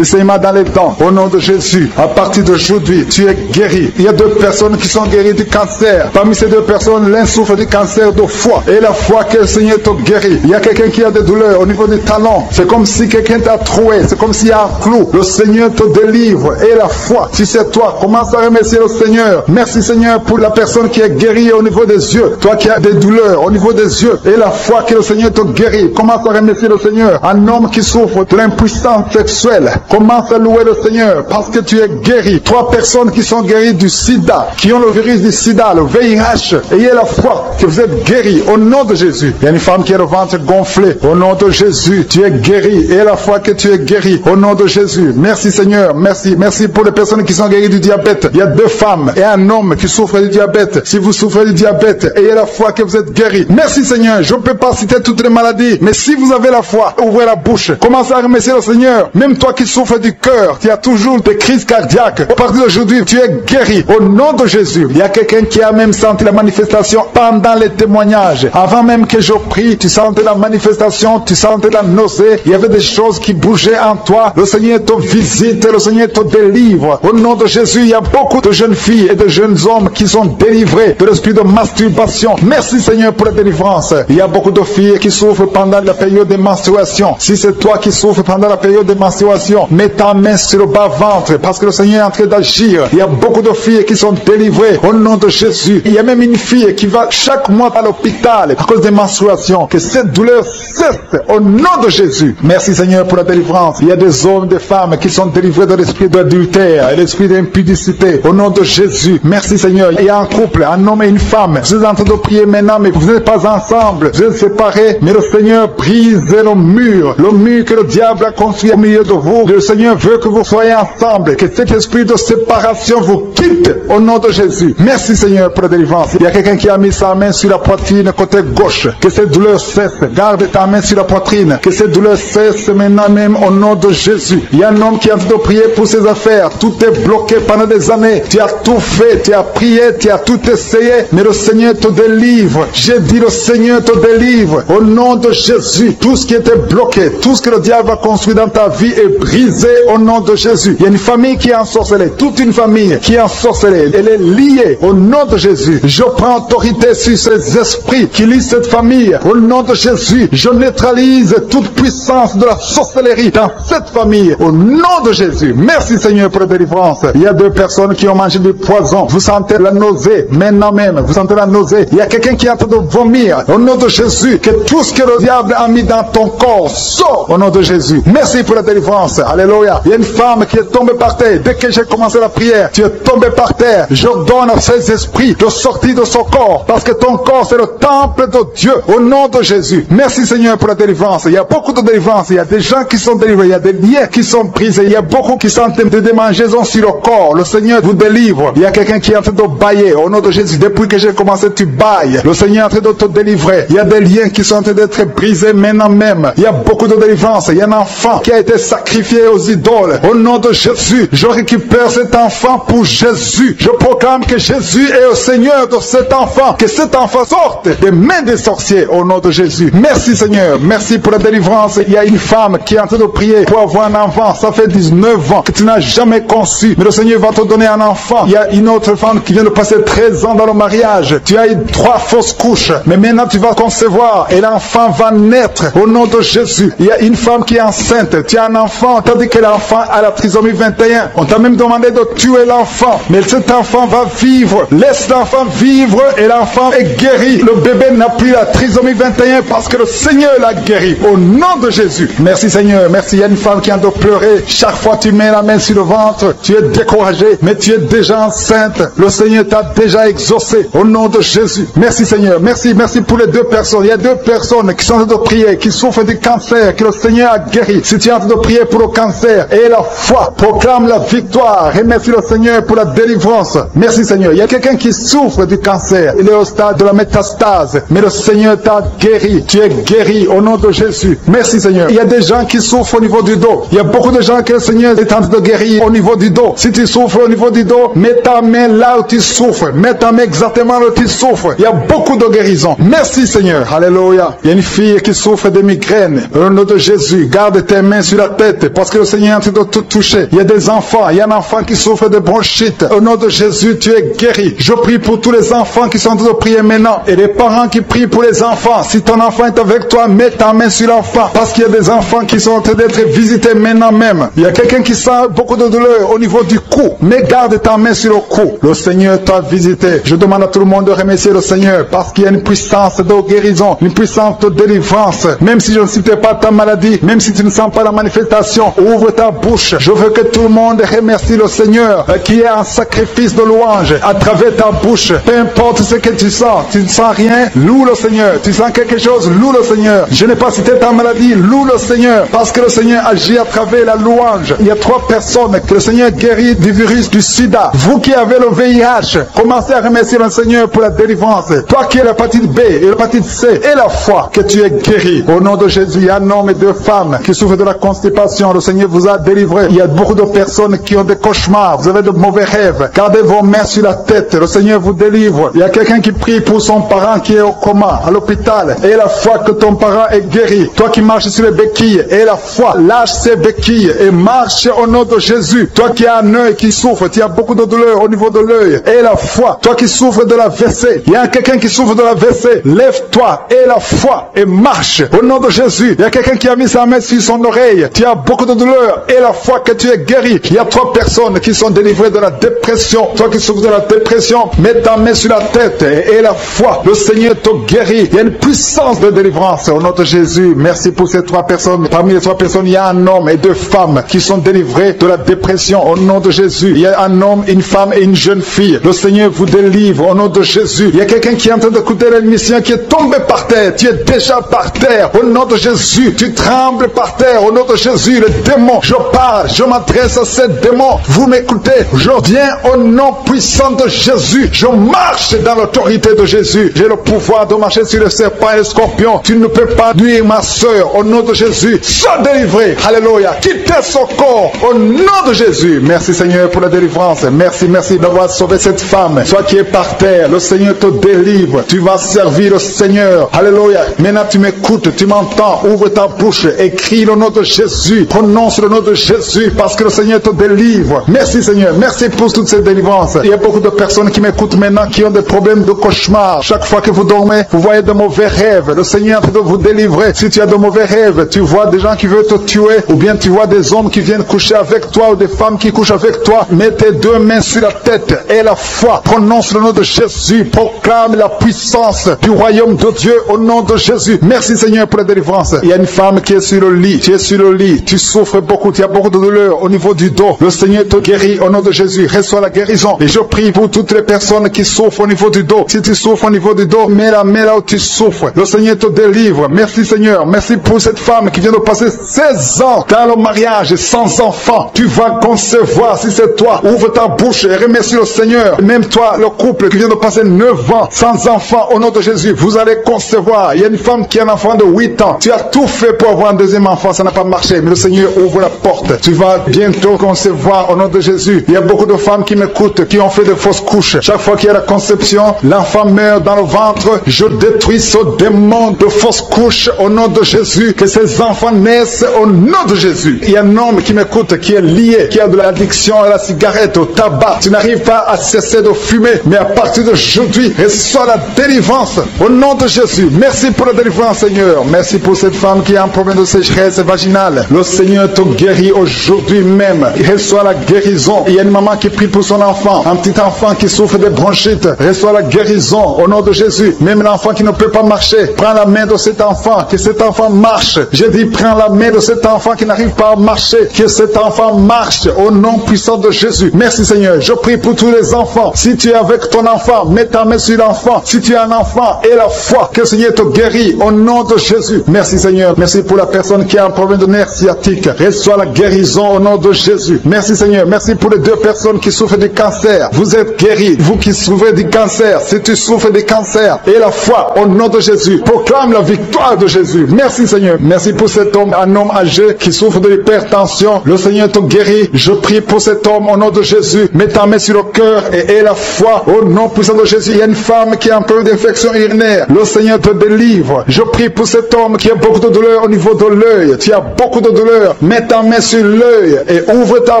dans les dents. Au nom de Jésus, à partir d'aujourd'hui, tu es guéri. Il y a deux personnes qui sont guéries du cancer. Parmi ces deux personnes, l'un souffre du cancer de foie. Et la foi que le Seigneur te guérit. Il y a quelqu'un qui a des douleurs au niveau du talon. C'est comme si quelqu'un t'a troué. C'est comme s'il y a un clou. Le Seigneur te délivre. Et la foi, si c'est toi, commence à remercier le Seigneur. Merci Seigneur pour la personne qui est guérie au niveau des yeux. Toi qui as des douleurs au niveau des yeux. Et la foi que le Seigneur te guérit. Commence à remercier le Seigneur. Un homme qui souffre de l'impuissance sexuelle. Commence à louer le Seigneur parce que tu es guéri. 3 personnes qui sont guéries du sida, qui ont le virus du sida, le VIH. Ayez la foi que vous êtes guéris au nom de Jésus. Il y a une femme qui a le ventre gonflé. Au nom de Jésus, tu es guéri. Et la foi que tu es guéri au nom de Jésus. Merci Seigneur, merci. Merci pour les personnes qui sont guéries du diabète. Il y a 2 femmes et un homme qui souffrent du diabète. Si vous souffrez du diabète, ayez la foi que vous êtes guéri. Merci Seigneur. Je ne peux pas citer toutes les maladies, mais si vous avez la foi, ouvrez la bouche. Commencez à remercier le Seigneur. Même toi qui souffres du cœur, tu as toujours des crises cardiaques. À partir d'aujourd'hui, tu es guéri au nom de Jésus. Il y a quelqu'un qui a même senti la manifestation pendant les témoignages. Avant même que je prie, tu sentais la manifestation, tu sentais la nausée. Il y avait des choses qui bougeaient en toi. Le Seigneur te visite, le Seigneur te délivre. Au nom de Jésus, il y a beaucoup de jeunes filles et de jeunes hommes qui sont délivrés de l'esprit de masturbation. Merci Seigneur pour la délivrance. Il y a beaucoup de filles qui souffrent pendant la période de menstruation. Si c'est toi qui souffres pendant la période de menstruation, mets ta main sur le bas-ventre parce que le Seigneur est en train d'agir. Il y a beaucoup de filles qui sont délivrées au nom de Jésus. Il y a même une fille qui va chaque mois à l'hôpital à cause des menstruations. Que cette douleur cesse au nom de Jésus. Merci Seigneur pour la délivrance. Il y a des hommes, des femmes qui sont délivrés de l'esprit d'adultère et l'esprit d'impudicité au nom de Jésus. Merci Seigneur. Il y a un couple, un homme et une femme. Vous êtes en train de prier maintenant, mais vous n'êtes pas ensemble. Vous êtes séparés, mais le Seigneur brise le mur que le diable a construit au milieu de vous. Le Seigneur veut que vous soyez ensemble, que cet esprit de séparation vous quitte au nom de Jésus. Merci Seigneur pour la délivrance. Il y a quelqu'un qui a mis sa main sur la poitrine côté gauche. Que cette douleur cesse. Garde ta main sur la poitrine. Que cette douleur cesse maintenant même au nom de Jésus. Il y a un homme qui a envie de prier pour ses affaires. Tout est bloqué pendant des années. Tu as tout fait, tu as prié, tu as tout essayé, mais le Seigneur te délivre. J'ai dit le Seigneur te délivre. Au nom de Jésus, tout ce qui était bloqué, tout ce que le diable a construit dans ta vie est brisé au nom de Jésus. Il y a une famille qui est ensorcelée, toute une famille qui est ensorcelée. Elle est liée au nom de Jésus. Je prends autorité sur ces esprits qui lient cette famille. Au nom de Jésus, je neutralise toute puissance de la sorcellerie dans cette famille. Au nom de Jésus. Jésus. Merci Seigneur pour la délivrance. Il y a 2 personnes qui ont mangé du poison. Vous sentez la nausée, maintenant même. Vous sentez la nausée. Il y a quelqu'un qui est en train de vomir. Au nom de Jésus, que tout ce que le diable a mis dans ton corps sort au nom de Jésus. Merci pour la délivrance. Alléluia. Il y a une femme qui est tombée par terre. Dès que j'ai commencé la prière, tu es tombé par terre. Je donne à ces esprits de sortir de son corps. Parce que ton corps, c'est le temple de Dieu. Au nom de Jésus. Merci Seigneur pour la délivrance. Il y a beaucoup de délivrance. Il y a des gens qui sont délivrés. Il y a des liens qui sont brisés. Il y a beaucoup qui sont en train de démangeaisons sur le corps. Le Seigneur vous délivre. Il y a quelqu'un qui est en train de bailler. Au nom de Jésus. Depuis que j'ai commencé, tu bailles. Le Seigneur est en train de te délivrer. Il y a des liens qui sont en train d'être brisés maintenant même. Il y a beaucoup de délivrance. Il y a un enfant qui a été sacrifié aux idoles. Au nom de Jésus, je récupère cet enfant pour Jésus. Je proclame que Jésus est le Seigneur de cet enfant. Que cet enfant sorte des mains des sorciers au nom de Jésus. Merci Seigneur. Merci pour la délivrance. Il y a une femme qui est en train de prier pour avoir un enfant. Ça fait 19 ans que tu n'as jamais conçu. Mais le Seigneur va te donner un enfant. Il y a une autre femme qui vient de passer 13 ans dans le mariage. Tu as eu 3 fausses couches. Mais maintenant tu vas concevoir et l'enfant va naître au nom de Jésus. Il y a une femme qui est enceinte. Tu as un enfant. On t'a dit que l'enfant a la trisomie 21. On t'a même demandé de tuer l'enfant. Mais cet enfant va vivre. Laisse l'enfant vivre et l'enfant est guéri. Le bébé n'a plus la trisomie 21 parce que le Seigneur l'a guéri. Au nom de Jésus. Merci Seigneur. Merci. Il y a une femme qui a de pleurer. Chaque fois tu mets la main sur le ventre, tu es découragé, mais tu es déjà enceinte. Le Seigneur t'a déjà exaucé. Au nom de Jésus. Merci Seigneur. Merci pour les 2 personnes. Il y a 2 personnes qui sont en train de prier, qui souffrent du cancer, que le Seigneur a guéri. Si tu es en train de prier pour le cancer et la foi, proclame la victoire. Remercie le Seigneur pour la délivrance. Merci Seigneur. Il y a quelqu'un qui souffre du cancer. Il est au stade de la métastase, mais le Seigneur t'a guéri. Tu es guéri au nom de Jésus. Merci Seigneur. Il y a des gens qui souffrent au niveau du dos. Il y a beaucoup de gens que le Seigneur est en train de guérir au niveau du dos. Si tu souffres au niveau du dos, mets ta main là où tu souffres. Mets ta main exactement là où tu souffres. Il y a beaucoup de guérisons. Merci Seigneur. Alléluia. Il y a une fille qui souffre de migraines. Au nom de Jésus, garde tes mains sur la tête parce que le Seigneur est en train de te toucher. Il y a des enfants. Il y a un enfant qui souffre de bronchite. Au nom de Jésus, tu es guéri. Je prie pour tous les enfants qui sont en train de prier maintenant et les parents qui prient pour les enfants. Si ton enfant est avec toi, mets ta main sur l'enfant parce qu'il y a des enfants qui sont en train d'être visités maintenant même. Il y a quelqu'un qui sent beaucoup de douleur au niveau du cou, mais garde ta main sur le cou. Le Seigneur t'a visité. Je demande à tout le monde de remercier le Seigneur parce qu'il y a une puissance de guérison, une puissance de délivrance. Même si je ne citais pas ta maladie, même si tu ne sens pas la manifestation, ouvre ta bouche. Je veux que tout le monde remercie le Seigneur qui est un sacrifice de louange à travers ta bouche. Peu importe ce que tu ne sens rien, loue le Seigneur. Tu sens quelque chose, loue le Seigneur. Je n'ai pas cité ta maladie, loue le Seigneur parce que le Seigneur agit à travers la louange. Il y a 3 personnes que le Seigneur guérit du virus du sida. Vous qui avez le VIH, commencez à remercier le Seigneur pour la délivrance. Toi qui as l'hépatite B et l'hépatite C et la foi, que tu es guéri. Au nom de Jésus, il y a un homme et 2 femmes qui souffrent de la constipation. Le Seigneur vous a délivré. Il y a beaucoup de personnes qui ont des cauchemars. Vous avez de mauvais rêves. Gardez vos mains sur la tête. Le Seigneur vous délivre. Il y a quelqu'un qui prie pour son parent qui est au coma, à l'hôpital. Et la foi que ton parent est guéri. Toi qui marches sur les béquilles et la foi, lâche ces béquilles et marche au nom de Jésus. Toi qui as un œil qui souffre, tu as beaucoup de douleur au niveau de l'œil. Et la foi, toi qui souffres de la WC, il y a quelqu'un qui souffre de la WC, lève-toi et la foi et marche au nom de Jésus. Il y a quelqu'un qui a mis sa main sur son oreille, tu as beaucoup de douleur et la foi que tu es guéri. Il y a 3 personnes qui sont délivrées de la dépression. Toi qui souffres de la dépression, mets ta main sur la tête et la foi, le Seigneur te guérit. Il y a une puissance de délivrance au nom de Jésus. Merci pour ces 3 personnes. Parmi les 3 personnes, il y a un homme et 2 femmes qui sont délivrés de la dépression au nom de Jésus. Il y a un homme, une femme et une jeune fille. Le Seigneur vous délivre au nom de Jésus. Il y a quelqu'un qui est en train d'écouter l'émission qui est tombé par terre. Tu es déjà par terre au nom de Jésus. Tu trembles par terre au nom de Jésus. Le démon, je parle, je m'adresse à ces démons. Vous m'écoutez. Je viens au nom puissant de Jésus. Je marche dans l'autorité de Jésus. J'ai le pouvoir de marcher sur les serpents et les scorpions. Tu ne peux pas nuire ma soeur au nom de Jésus. Sois délivré. Alléluia. Quittez son corps au nom de Jésus. Merci Seigneur pour la délivrance. Merci d'avoir sauvé cette femme. Toi qui es par terre, le Seigneur te délivre. Tu vas servir le Seigneur. Alléluia. Maintenant tu m'écoutes, tu m'entends. Ouvre ta bouche, écris le nom de Jésus. Prononce le nom de Jésus parce que le Seigneur te délivre. Merci Seigneur. Merci pour toutes ces délivrances. Il y a beaucoup de personnes qui m'écoutent maintenant qui ont des problèmes de cauchemar. Chaque fois que vous dormez, vous voyez de mauvais rêves. Le Seigneur est en train de vous délivrer. Si tu as de mauvais rêves, tu vois des gens qui veulent te tuer ou bien tu vois des hommes qui viennent coucher avec toi ou des femmes qui couchent avec toi, mets tes deux mains sur la tête et la foi. Prononce le nom de Jésus. Proclame la puissance du royaume de Dieu au nom de Jésus. Merci Seigneur pour la délivrance. Il y a une femme qui est sur le lit. Tu es sur le lit. Tu souffres beaucoup. Tu as beaucoup de douleur au niveau du dos. Le Seigneur te guérit au nom de Jésus. Reçois la guérison. Et je prie pour toutes les personnes qui souffrent au niveau du dos. Si tu souffres au niveau du dos, mets la main là où tu souffres. Le Seigneur te délivre. Merci Seigneur. Merci pour cette femme qui vient de passer 16 ans dans le mariage sans enfant. Tu vas concevoir si c'est toi. Ouvre ta bouche et remercie le Seigneur. Même toi, le couple qui vient de passer 9 ans sans enfant, au nom de Jésus, vous allez concevoir. Il y a une femme qui a un enfant de 8 ans. Tu as tout fait pour avoir un deuxième enfant, ça n'a pas marché. Mais le Seigneur ouvre la porte. Tu vas bientôt concevoir au nom de Jésus. Il y a beaucoup de femmes qui m'écoutent, qui ont fait de fausses couches. Chaque fois qu'il y a la conception, l'enfant meurt dans le ventre. Je détruis ce démon de fausses couches au nom de Jésus. Que ces enfants naissent au nom de Jésus. Il y a un homme qui m'écoute, qui est lié, qui a de l'addiction à la cigarette, au tabac. Tu n'arrives pas à cesser de fumer, mais à partir d'aujourd'hui, reçois la délivrance au nom de Jésus. Merci pour la délivrance, Seigneur. Merci pour cette femme qui a un problème de sécheresse vaginale. Le Seigneur te guérit aujourd'hui même. Reçois la guérison. Il y a une maman qui prie pour son enfant, un petit enfant qui souffre de bronchite. Reçois la guérison au nom de Jésus. Même l'enfant qui ne peut pas marcher, prends la main de cet enfant, que cet enfant marche. Je dis, prends la main de cet enfant qui n'arrive pas à marcher, que cet enfant marche au nom puissant de Jésus. Merci Seigneur. Je prie pour tous les enfants. Si tu es avec ton enfant, mets ta main sur l'enfant. Si tu as un enfant et la foi, que le Seigneur te guérit au nom de Jésus. Merci Seigneur. Merci pour la personne qui a un problème de nerf sciatique. Reçois la guérison au nom de Jésus. Merci Seigneur. Merci pour les 2 personnes qui souffrent du cancer. Vous êtes guéris. Vous qui souffrez du cancer, si tu souffres du cancer, et la foi au nom de Jésus, proclame la victoire de Jésus. Merci Seigneur. Merci pour cet homme, un homme âgé qui souffre de l'hypertension. Le Seigneur te guérit. Je prie pour cet homme au nom de Jésus. Mets ta main sur le cœur et la foi au nom puissant de Jésus. Il y a une femme qui a un peu d'infection urinaire. Le Seigneur te délivre. Je prie pour cet homme qui a beaucoup de douleur au niveau de l'œil. Tu as beaucoup de douleur. Mets ta main sur l'œil et ouvre ta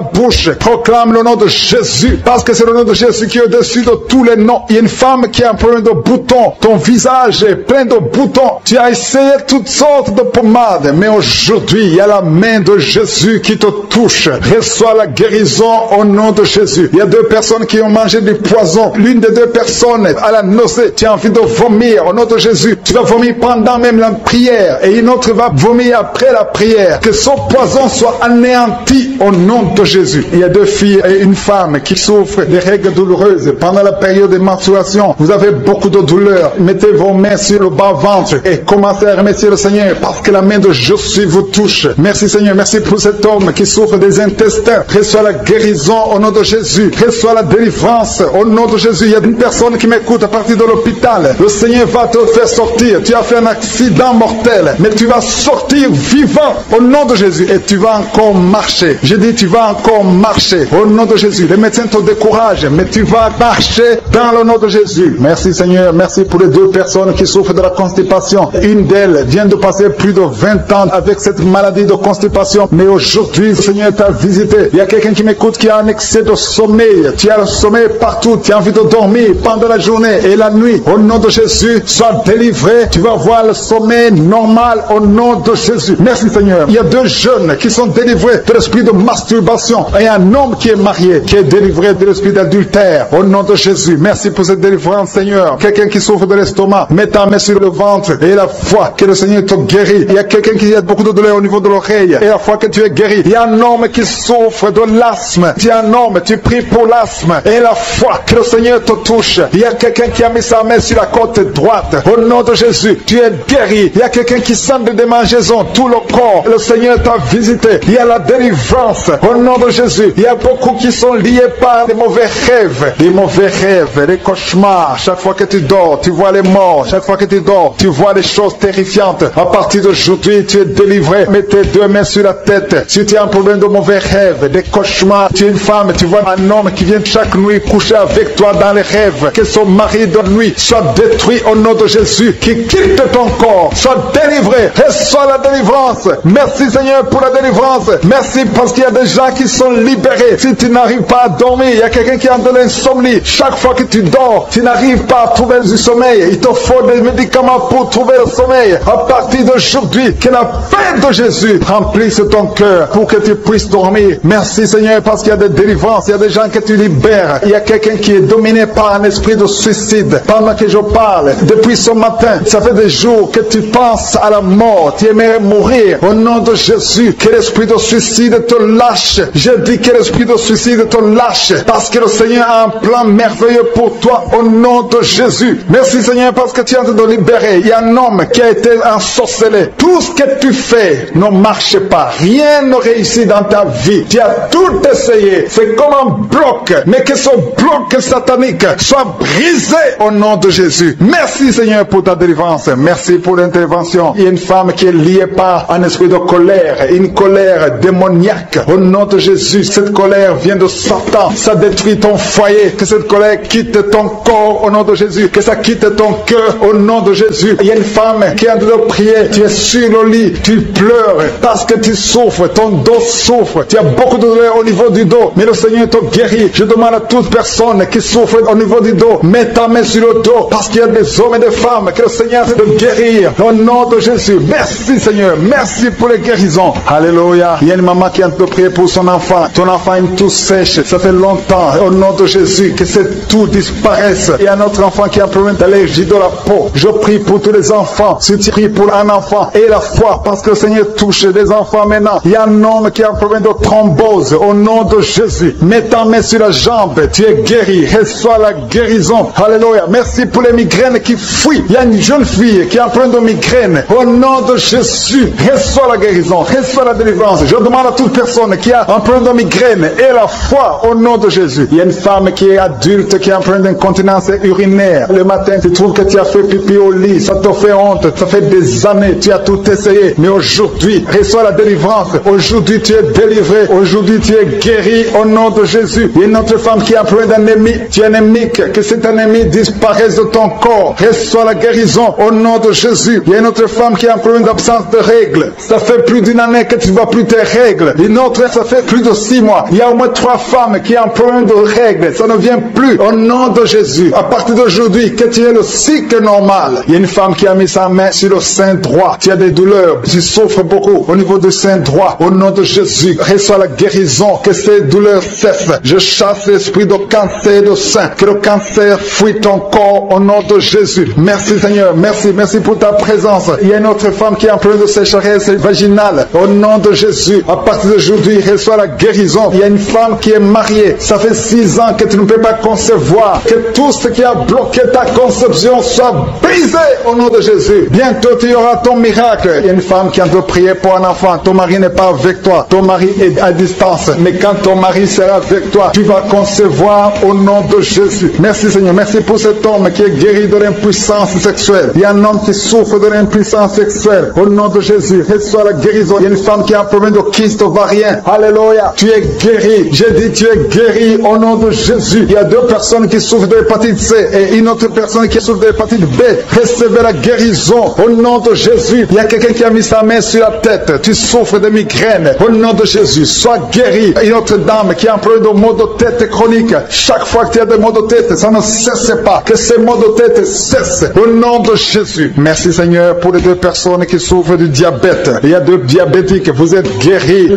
bouche. Proclame le nom de Jésus. Parce que c'est le nom de Jésus qui est au-dessus de tous les noms. Il y a une femme qui a un problème de boutons. Ton visage est plein de boutons. Tu as essayé toutes sortes de pommades. Mais aujourd'hui, il y a la main de Jésus qui te touche. Reçois la guérison au nom de Jésus. Il y a 2 personnes qui ont mangé du poison. L'une des 2 personnes a la nausée. Tu as envie de vomir au nom de Jésus. Tu vas vomir pendant même la prière. Et une autre va vomir après la prière. Que son poison soit anéanti au nom de Jésus. Il y a 2 filles et une femme qui souffrent des règles douloureuses pendant la période de menstruation. Vous avez beaucoup de douleur. Mettez vos mains sur le bas-ventre et commencez à remercier le Seigneur parce que la main de Jésus vous touche. Merci Seigneur. Merci pour cet homme qui souffre des intestins. Reçois la guérison au nom de Jésus. Reçois la délivrance au nom de Jésus. Il y a une personne qui m'écoute à partir de l'hôpital. Le Seigneur va te faire sortir. Tu as fait un accident mortel, mais tu vas sortir vivant au nom de Jésus et tu vas encore marcher. Je dis tu vas encore marcher au nom de Jésus. Les médecins te découragent, mais tu vas marcher dans le nom de Jésus. Merci Seigneur. Merci pour les 2 personnes qui souffrent de la constipation. Une d'elles vient de passer plus de 20 ans avec cette maladie de constipation, mais aujourd'hui le Seigneur t'a visité. Il y a quelqu'un qui m'écoute qui a un excès de sommeil. Tu as le sommeil partout. Tu as envie de dormir pendant la journée et la nuit. Au nom de Jésus, sois délivré. Tu vas voir le sommeil normal au nom de Jésus. Merci Seigneur. Il y a 2 jeunes qui sont délivrés de l'esprit de masturbation et un homme qui est marié qui est délivré de l'esprit d'adultère au nom de Jésus. Merci pour cette délivrance Seigneur. Quelqu'un qui souffre de l'estomac, mets ta main sur le ventre et la foi que le Seigneur te guérit. Il y a quelqu'un qui a beaucoup de douleur au niveau de l'oreille et la foi que tu es guéri. Il y a un homme qui souffre de l'asthme. Tu es un homme, tu pries pour l'asthme et la foi que le Seigneur te touche. Il y a quelqu'un qui a mis sa main sur la côte droite. Au nom de Jésus, tu es guéri. Il y a quelqu'un qui sent des démangeaisons, tout le corps. Le Seigneur t'a visité. Il y a la délivrance. Au nom de Jésus, il y a beaucoup qui sont liés par des mauvais rêves. Des mauvais rêves, des cauchemars. Chaque fois que tu dors, tu vois les morts. Chaque fois que tu dors, tu vois des choses terrifiantes. À partir d'aujourd'hui, tu es délivré. Mets tes 2 mains sur la tête. Si tu as un problème de mauvais rêves, des cauchemars, tu es une femme, tu vois un homme qui vient chaque nuit coucher avec toi dans les rêves. Que son mari de nuit soit détruit au nom de Jésus. Qui quitte ton corps, soit délivré. Reçois la délivrance. Merci Seigneur pour la délivrance. Merci parce qu'il y a des gens qui sont libérés. Si tu n'arrives pas à dormir, il y a quelqu'un qui a de l'insomnie. Chaque fois que tu dors, tu n'arrives pas à trouver du sommeil. Il te faut des médicaments pour trouver le sommeil. À partir d'aujourd'hui, que la paix de Jésus remplisse ton cœur pour que tu puisses dormir. Merci Seigneur parce qu'il y a des délivrances, il y a des gens que tu libères. Il y a quelqu'un qui est dominé par un esprit de suicide. Pendant que je parle, depuis ce matin, ça fait des jours que tu penses à la mort, tu aimerais mourir. Au nom de Jésus, que l'esprit de suicide te lâche. Je dis que l'esprit de suicide te lâche parce que le Seigneur a un plan merveilleux pour toi au nom de Jésus. Merci Seigneur parce que tu es en train de libérer. Il y a un homme qui a été ensorcelé. Tout ce que tu fais ne marche pas. Rien ne réussit dans ta vie. Tu as tout essayé. C'est comme un bloc. Mais que ce bloc satanique soit brisé au nom de Jésus. Merci Seigneur pour ta délivrance. Merci pour l'intervention. Il y a une femme qui est liée par un esprit de colère. Une colère démoniaque. Au nom de Jésus, cette colère vient de Satan. Ça détruit ton foyer. Que cette colère quitte ton corps au nom de Jésus. Que ça quitte ton cœur au nom de Jésus. Il y a une femme qui est en train de prier. Tu es sur le lit. Tu pleures parce que tu souffres. Ton dos souffre. Tu as beaucoup de douleur au niveau du dos. Mais le Seigneur te guérit. Je demande à toute personne qui souffre au niveau du dos, mets ta main sur le dos parce qu'il y a des hommes et des femmes que le Seigneur veut guérir au nom de Jésus. Merci Seigneur. Merci pour les guérisons. Alléluia. Il y a une maman qui est en train de prier pour son enfant. Ton enfant a une toux sèche. Ça fait longtemps. Au nom de Jésus, que cette toux disparaisse. Il y a un autre enfant qui a un problème d'allergie de la peau. Je prie pour tous les enfants. Si tu pries pour un enfant et la foi, parce que le Seigneur touche des enfants maintenant. Il y a un homme qui a un problème de thrombose. Au nom de Jésus, mets ta main sur la jambe. Tu es guéri. Reçois la guérison. Alléluia. Merci pour les migraines qui fuient. Il y a une jeune fille qui a un problème de migraine. Au nom de Jésus, reçois la guérison. Reçois la délivrance. Je demande à toute personne qui a un problème de migraine et la foi au nom de Jésus. Il y a une femme qui est adulte qui a un problème d'incontinence urinaire. Le matin, tu trouves que tu as fait pipi au lit. Ça te fait honte. Ça fait des années. Tu as tout essayé. Mais aujourd'hui, reçois la délivrance. Aujourd'hui, tu es délivré. Aujourd'hui, tu es guéri au nom de Jésus. Il y a une autre femme qui a un problème d'anémie. Tu es anémique. Que cette anémie disparaisse de ton corps. Reçois la guérison au nom de Jésus. Il y a une autre femme qui a un problème d'absence de règles. Ça fait plus d'une année que tu ne vois plus tes règles. Une autre, ça fait plus de 6 mois. Il y a au moins 3 femmes qui ont un problème de règles. Ça ne vient plus au nom de Jésus. À partir d'aujourd'hui, que tu aies le cycle normal. Il y a une femme qui a mis sa main sur le sein droit. Tu as des douleurs. Tu souffres beaucoup au niveau du sein droit. Au nom de Jésus, reçois la guérison. Que ces douleurs cessent. Je chasse l'esprit de cancer de sein. Que le cancer fuit ton corps au nom de Jésus. Merci Seigneur. Merci. Merci pour ta présence. Il y a une autre femme qui a un problème de sécheresse vaginale. Au nom de Jésus, à partir d'aujourd'hui, reçois la guérison. Il y a une femme qui est mariée. Ça fait 6 ans que tu ne peux pas concevoir. Que tout ce qui a bloqué ta conception soit brisé au nom de Jésus. Bientôt, tu auras ton miracle. Il y a une femme qui a de prier pour un enfant. Ton mari n'est pas avec toi. Ton mari est à distance. Mais quand ton mari sera avec toi, tu vas concevoir au nom de Jésus. Merci Seigneur. Merci pour cet homme qui est guéri de l'impuissance sexuelle. Il y a un homme qui souffre de l'impuissance sexuelle. Au nom de Jésus, reçois la guérison. Il y a une femme qui a un problème de kyste ovarien. Alléluia. Tu es guéri. J'ai dit tu es guéri au nom de Jésus. Il y a 2 personnes qui souffrent de l'hépatite C et une autre personne qui souffre de l'hépatite B. Recevez la guérison au nom de Jésus. Il y a quelqu'un qui a mis sa main sur la tête. Tu souffres de migraine. Au nom de Jésus, sois guéri. Une autre dame qui a un problème de maux de tête chronique. Chaque fois que tu as des maux de tête, ça ne cesse pas. Que ces maux de tête cessent au nom de Jésus. Merci Seigneur pour les 2 personnes qui souffrent du diabète. Il y a 2 diabétiques. Vous êtes guéris.